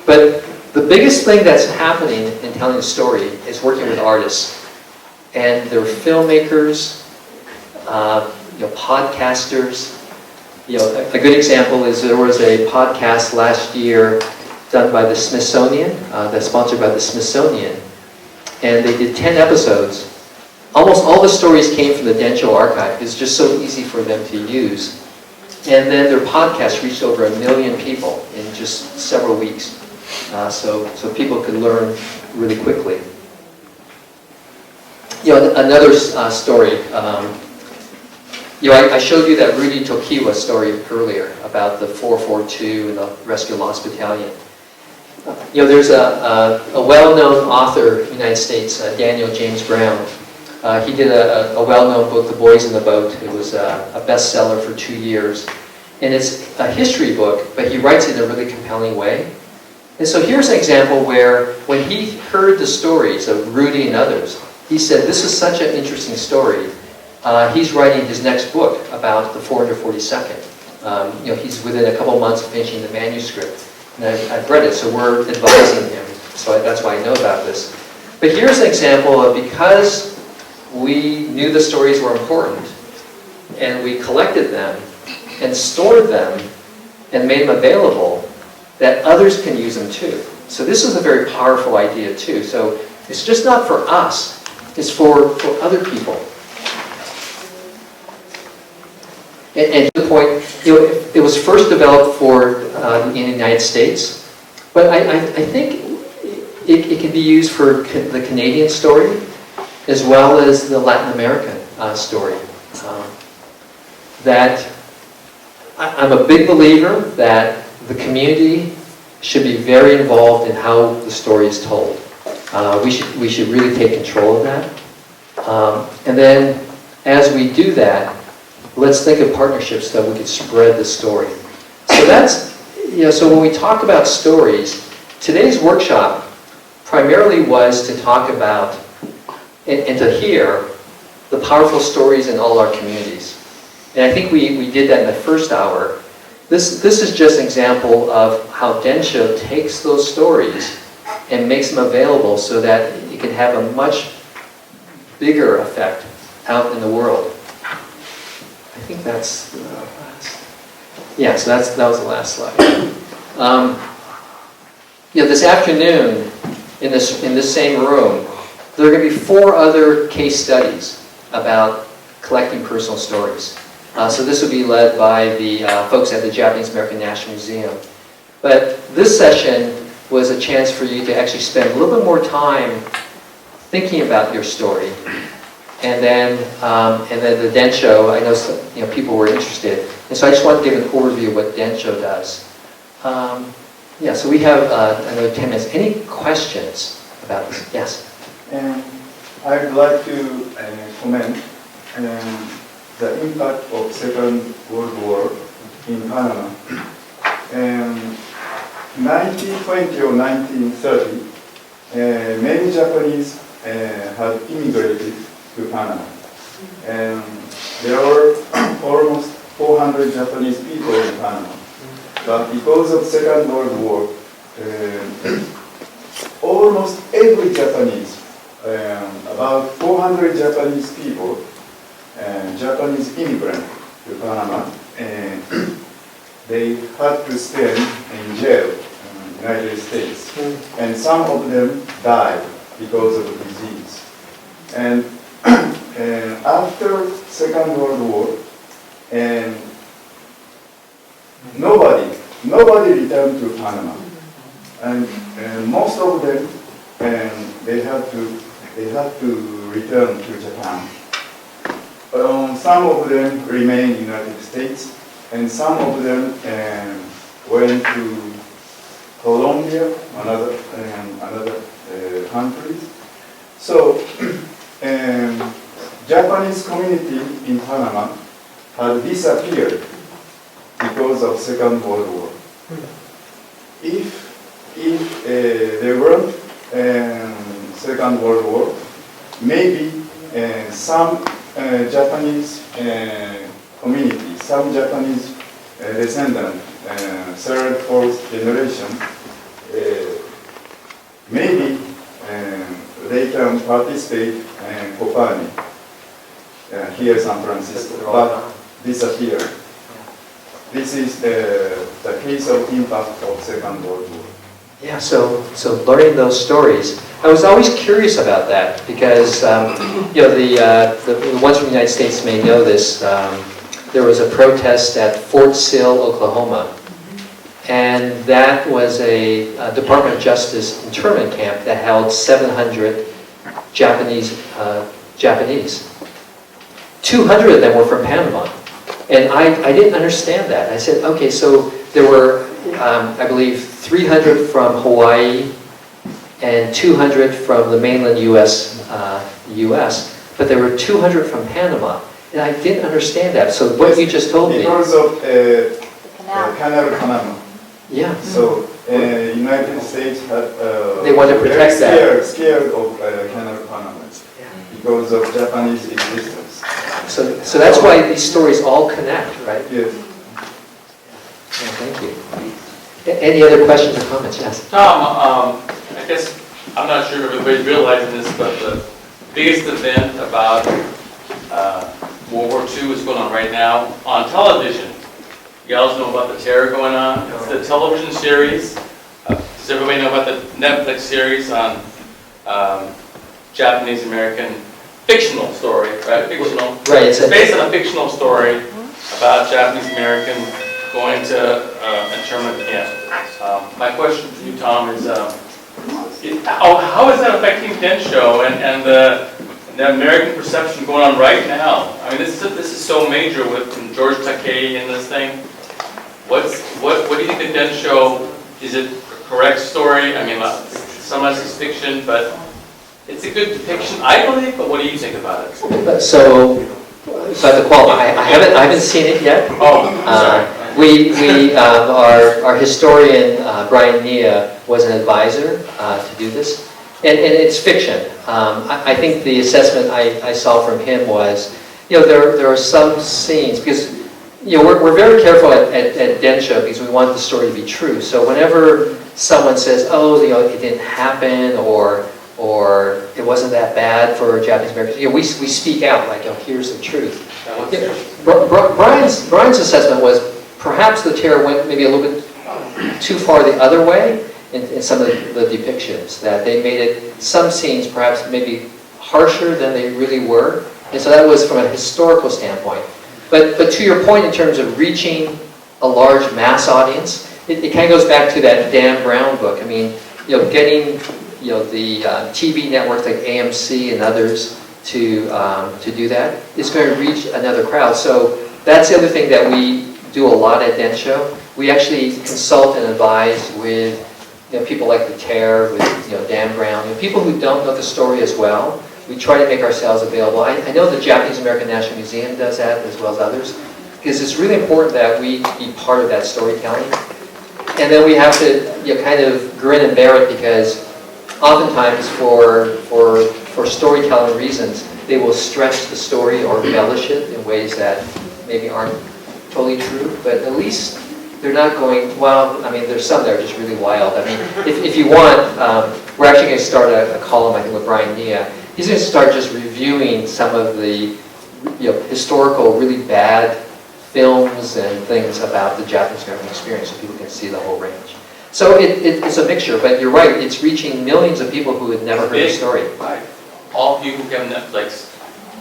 But the biggest thing that's happening in telling a story is working with artists. And they're filmmakers, you know, podcasters. You know, a good example is there was a podcast last year done by the Smithsonian, that's sponsored by the Smithsonian. And they did 10 episodes. Almost all the stories came from the Densho archive. It's just so easy for them to use. And then their podcast reached over 1 million people in just several weeks. So people could learn really quickly. You know, another story. You know, I showed you that Rudy Tokiwa story earlier about the 442 and the Rescue Lost Battalion. You know, there's a well-known author in the United States, Daniel James Brown. He did a well-known book, The Boys in the Boat. It was a bestseller for 2 years. And it's a history book, but he writes it in a really compelling way. And so here's an example where when he heard the stories of Rudy and others, he said, this is such an interesting story. He's writing his next book about the 442nd. You know, he's within a couple months of finishing the manuscript. And I've read it, so we're advising him. So that's why I know about this. But here's an example of because we knew the stories were important, and we collected them, and stored them, and made them available, that others can use them too. So this is a very powerful idea too. So it's just not for us, it's for other people. And to the point, you know, it was first developed for in the United States, but I think it can be used for the Canadian story as well as the Latin American story. That I'm a big believer that the community should be very involved in how the story is told. We should really take control of that. And then as we do that, let's think of partnerships that we could spread the story. So that's, you know, so when we talk about stories, today's workshop primarily was to talk about and to hear the powerful stories in all our communities. And I think we did that in the first hour. This is just an example of how Densho takes those stories and makes them available so that it can have a much bigger effect out in the world. I think that's the last. Yeah, so that was the last slide. You know, this afternoon in this same room, there are going to be 4 other case studies about collecting personal stories. So this will be led by the folks at the Japanese American National Museum. But this session was a chance for you to actually spend a little bit more time thinking about your story. And then the Densho, I know some, you know, people were interested. And so I just want to give an overview of what Densho does. Yeah, so we have another 10 minutes. Any questions about this? Yes? I'd like to comment the impact of Second World War in Panama. 1920 or 1930, many Japanese had immigrated to Panama. And there were almost 400 Japanese people in Panama. But because of Second World War, almost every Japanese, about 400 Japanese people, Japanese immigrants to Panama, and they had to spend in jail United States, and some of them died because of disease. And, and after Second World War, and nobody returned to Panama, and most of them, they had to return to Japan. Some of them remained in the United States, and some of them went to Colombia, another countries. So, Japanese community in Panama had disappeared because of Second World War. If there weren't Second World War, maybe some Japanese community, some Japanese descendant, third, fourth generation, maybe they can participate in COPANI here in San Francisco, but disappear. This is the case of impact of Second World War. Yeah, so learning those stories, I was always curious about that because the ones from the United States may know this. There was a protest at Fort Sill, Oklahoma, and that was a Department of Justice internment camp that held 700 Japanese. 200 of them were from Panama, and I didn't understand that. I said, okay, so there were, I believe, 300 from Hawaii and 200 from the mainland U.S., but there were 200 from Panama, and I didn't understand that. So what you just told me. Because of Canal Panama. Yeah. So United States had. They want to protect that. Scared of Canal Panama because of Japanese existence. So that's why these stories all connect, right? Yes. Yeah, thank you. Any other questions or comments? Yes. Tom, I guess I'm not sure if everybody's realizing this, but the biggest event about World War II is going on right now on television. You guys know about the terror going on? It's the television series. Does everybody know about the Netflix series on Japanese American fictional story, right? Fictional. Right. It's based on a fictional story about Japanese American going to internment camp. My question to you, Tom, is how is that affecting Densho and the American perception going on right now? I mean, this is so major with George Takei in this thing. What do you think the Densho, is it a correct story? I mean, sometimes it's fiction, but it's a good depiction, I believe, but what do you think about it? So the quality, I haven't seen it yet. Oh, sorry. Our historian, Brian Nia, was an advisor to do this. And it's fiction. I think the assessment I saw from him was, there are some scenes, because we're very careful at Densho because we want the story to be true. So whenever someone says, oh, it didn't happen, or it wasn't that bad for Japanese Americans, we speak out like, here's the truth. Brian's assessment was perhaps the terror went maybe a little bit too far the other way in some of the depictions, that they made it, some scenes perhaps maybe harsher than they really were. And so that was from a historical standpoint. But to your point in terms of reaching a large mass audience, it kind of goes back to that Dan Brown book. I mean, getting the TV networks like AMC and others to do that is going to reach another crowd. So that's the other thing that we do a lot at Densho. We actually consult and advise with people like the Terror, with Dan Brown, people who don't know the story as well. We try to make ourselves available. I know the Japanese American National Museum does that as well as others, because it's really important that we be part of that storytelling. And then we have to kind of grin and bear it, because oftentimes for storytelling reasons, they will stretch the story or embellish it in ways that maybe aren't totally true, but at least they're not going, well, I mean, there's some that are just really wild. I mean, if you want, we're actually going to start a column, I think, with Brian Nia. He's going to start just reviewing some of the historical, really bad films and things about the Japanese American experience, so people can see the whole range. So it's a mixture, but you're right, it's reaching millions of people who had never heard the story. Right. All people who have Netflix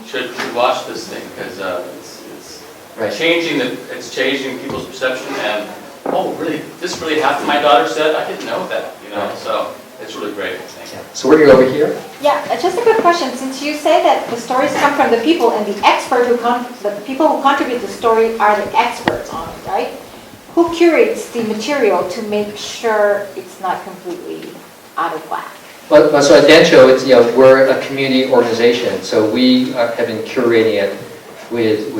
should watch this thing because it's changing people's perception and oh really, this really happened. My daughter said I didn't know that, so it's really great. So we're over here. Yeah, just a quick question. Since you say that the stories come from the people and the people who contribute the story are the experts on it, right? Who curates the material to make sure it's not completely out of whack? Well, so at Densho, we're a community organization, so we have been curating it with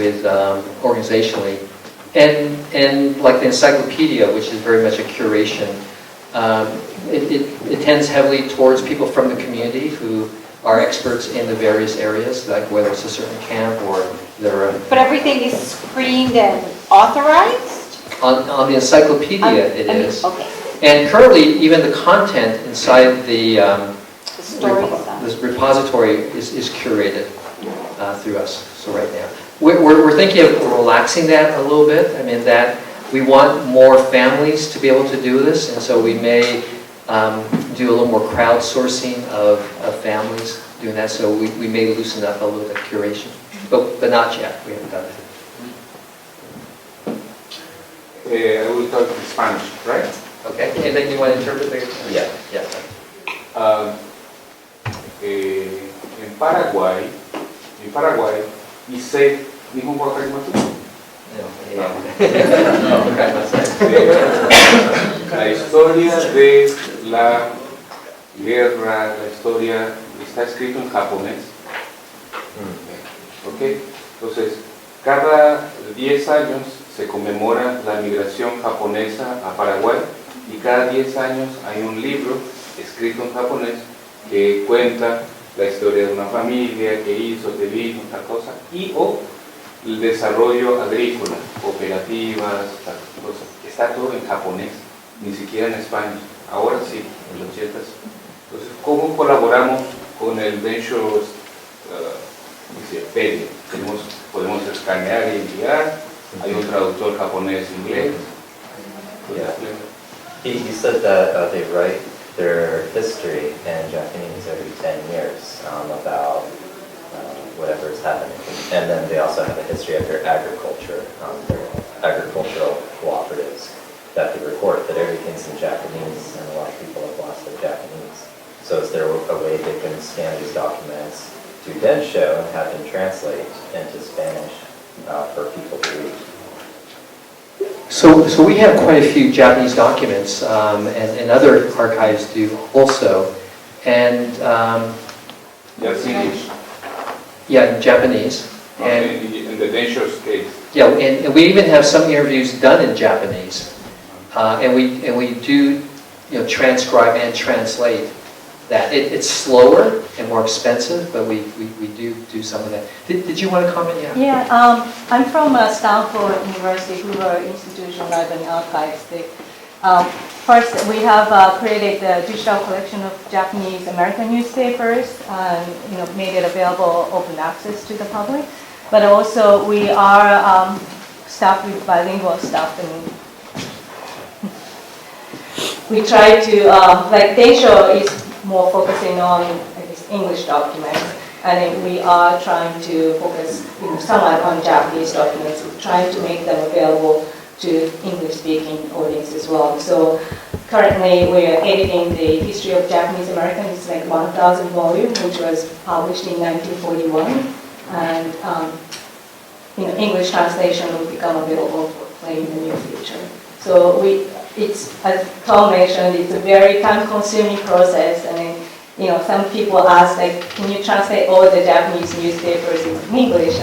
organizationally, and like the encyclopedia, which is very much a curation. It tends heavily towards people from the community who are experts in the various areas, like whether it's a certain camp or they're. But everything is screened and authorized? On the encyclopedia, it is. Okay. And currently, even the content inside the repository is curated through us. So right now, we're thinking of relaxing that a little bit. I mean that we want more families to be able to do this, and so we may do a little more crowdsourcing of families doing that. So we may loosen up a little bit of curation, but not yet. We haven't done it. I will talk in Spanish, right? Okay. And then you want to interpret it? Yeah. En Paraguay, y sé, ¿dijo un poco la historia de la guerra, la historia está escrito en japonés. ¿Ok? Entonces, cada 10 años se conmemora la migración japonesa a Paraguay y cada 10 años hay un libro escrito en japonés que cuenta la historia de una familia, que hizo, que vino, tal cosa, y o el desarrollo agrícola, cooperativas, tal cosa. Está todo en japonés, ni siquiera en español. Ahora sí, en los 80s. Entonces, ¿cómo colaboramos con el Densho Wikipedia? Podemos escanear y enviar. Hay un traductor japonés-inglés. Yeah. He said that they write their history in Japanese every 10 years about whatever is happening. And then they also have a history of their agriculture, their agricultural cooperatives that they report that everything's in Japanese and a lot of people have lost their Japanese. So is there a way they can scan these documents to Densho and have them translate into Spanish for people to read? So we have quite a few Japanese documents, and other archives do also. And Japanese. Yeah, in Japanese. And in the Densho's case. Yeah, and we even have some interviews done in Japanese, and we do transcribe and translate that. It's slower and more expensive, but we do some of that. Did you want to comment? Yeah, I'm from Stanford University Hoover Institution Library and Archives. First, we have created a digital collection of Japanese American newspapers and made it available, open access to the public. But also, we are staffed with bilingual staff, and we try to like Densho is more focusing on English documents, and we are trying to focus somewhat on Japanese documents, trying to make them available to English-speaking audience as well. So currently we are editing the history of Japanese American. It's like 1,000 volume, which was published in 1941, and English translation will become available for play in the near future. So it's, as Tom mentioned, it's a very time-consuming process, and some people ask, like, can you translate all the Japanese newspapers in English?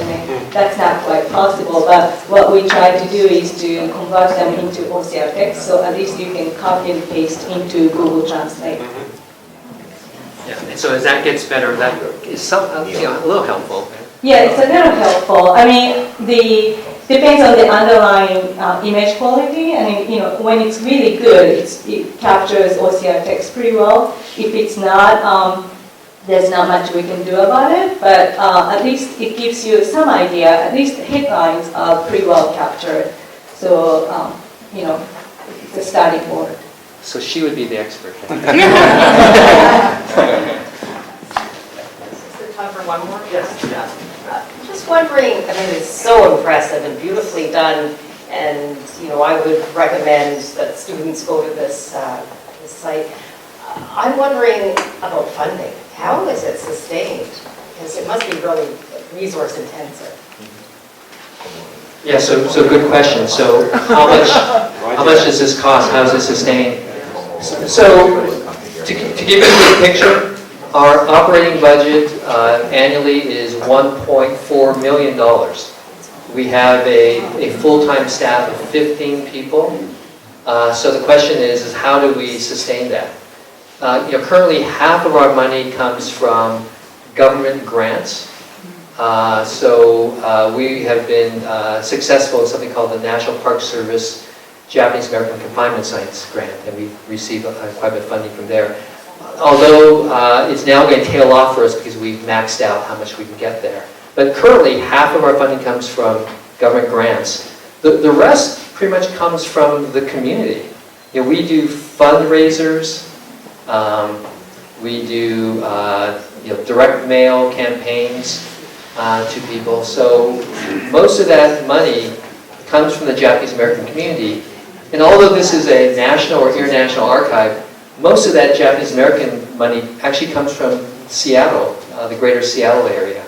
That's not quite possible, but what we try to do is to convert them into OCR text, so at least you can copy and paste into Google Translate. Yeah, and so as that gets better, that is a little helpful. Yeah, it's a little helpful. I mean, depends on the underlying image quality. When it's really good, it captures OCR text pretty well. If it's not, there's not much we can do about it, but at least it gives you some idea. At least the headlines are pretty well captured. So, it's a starting point. So she would be the expert. Is there time for one more? Yes. Just wondering, I mean, it's so impressive and beautifully done, and I would recommend that students go to this site. I'm wondering about funding. How is it sustained? Because it must be really resource intensive. Yeah, so good question. So how much does this cost? How is it sustained? So to give you a picture, our operating budget annually is $1.4 million. We have a full-time staff of 15 people. So the question is how do we sustain that? Currently half of our money comes from government grants. We have been successful in something called the National Park Service Japanese American Confinement Sites grant, and we've received quite a bit of funding from there. Although it's now going to tail off for us because we've maxed out how much we can get there. But currently, half of our funding comes from government grants. The rest pretty much comes from the community. We do fundraisers, we do direct mail campaigns to people. So most of that money comes from the Japanese American community. And although this is a national or international archive, most of that Japanese American money actually comes from Seattle, the greater Seattle area.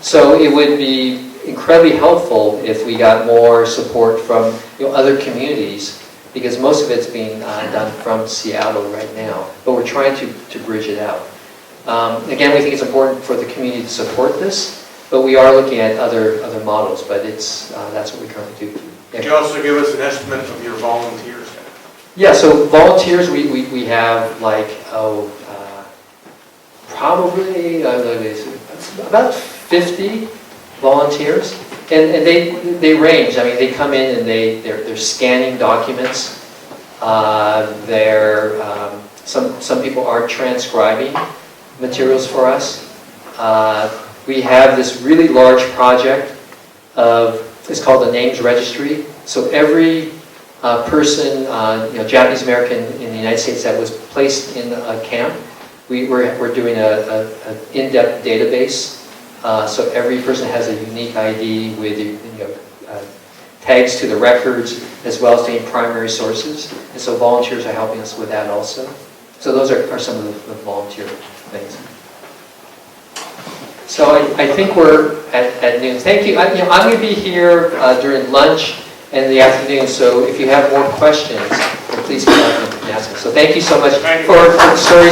So it would be incredibly helpful if we got more support from other communities, because most of it's being done from Seattle right now. But we're trying to bridge it out. Again, we think it's important for the community to support this, but we are looking at other models. But that's what we currently do. Could you also give us an estimate of your volunteers? Yeah, so volunteers, we have probably about 50 volunteers, and they range. I mean, they come in and they're scanning documents. Some people are transcribing materials for us. We have this really large project it's called the Names Registry. So every person, Japanese American in the United States that was placed in a camp, we're doing an in-depth database. So every person has a unique ID with tags to the records as well as to any primary sources. And so volunteers are helping us with that also. So those are some of the volunteer things. So I think we're at noon. Thank you. I'm going to be here during lunch and in the afternoon, so if you have more questions, please come up and ask them. So thank you so much for the stories.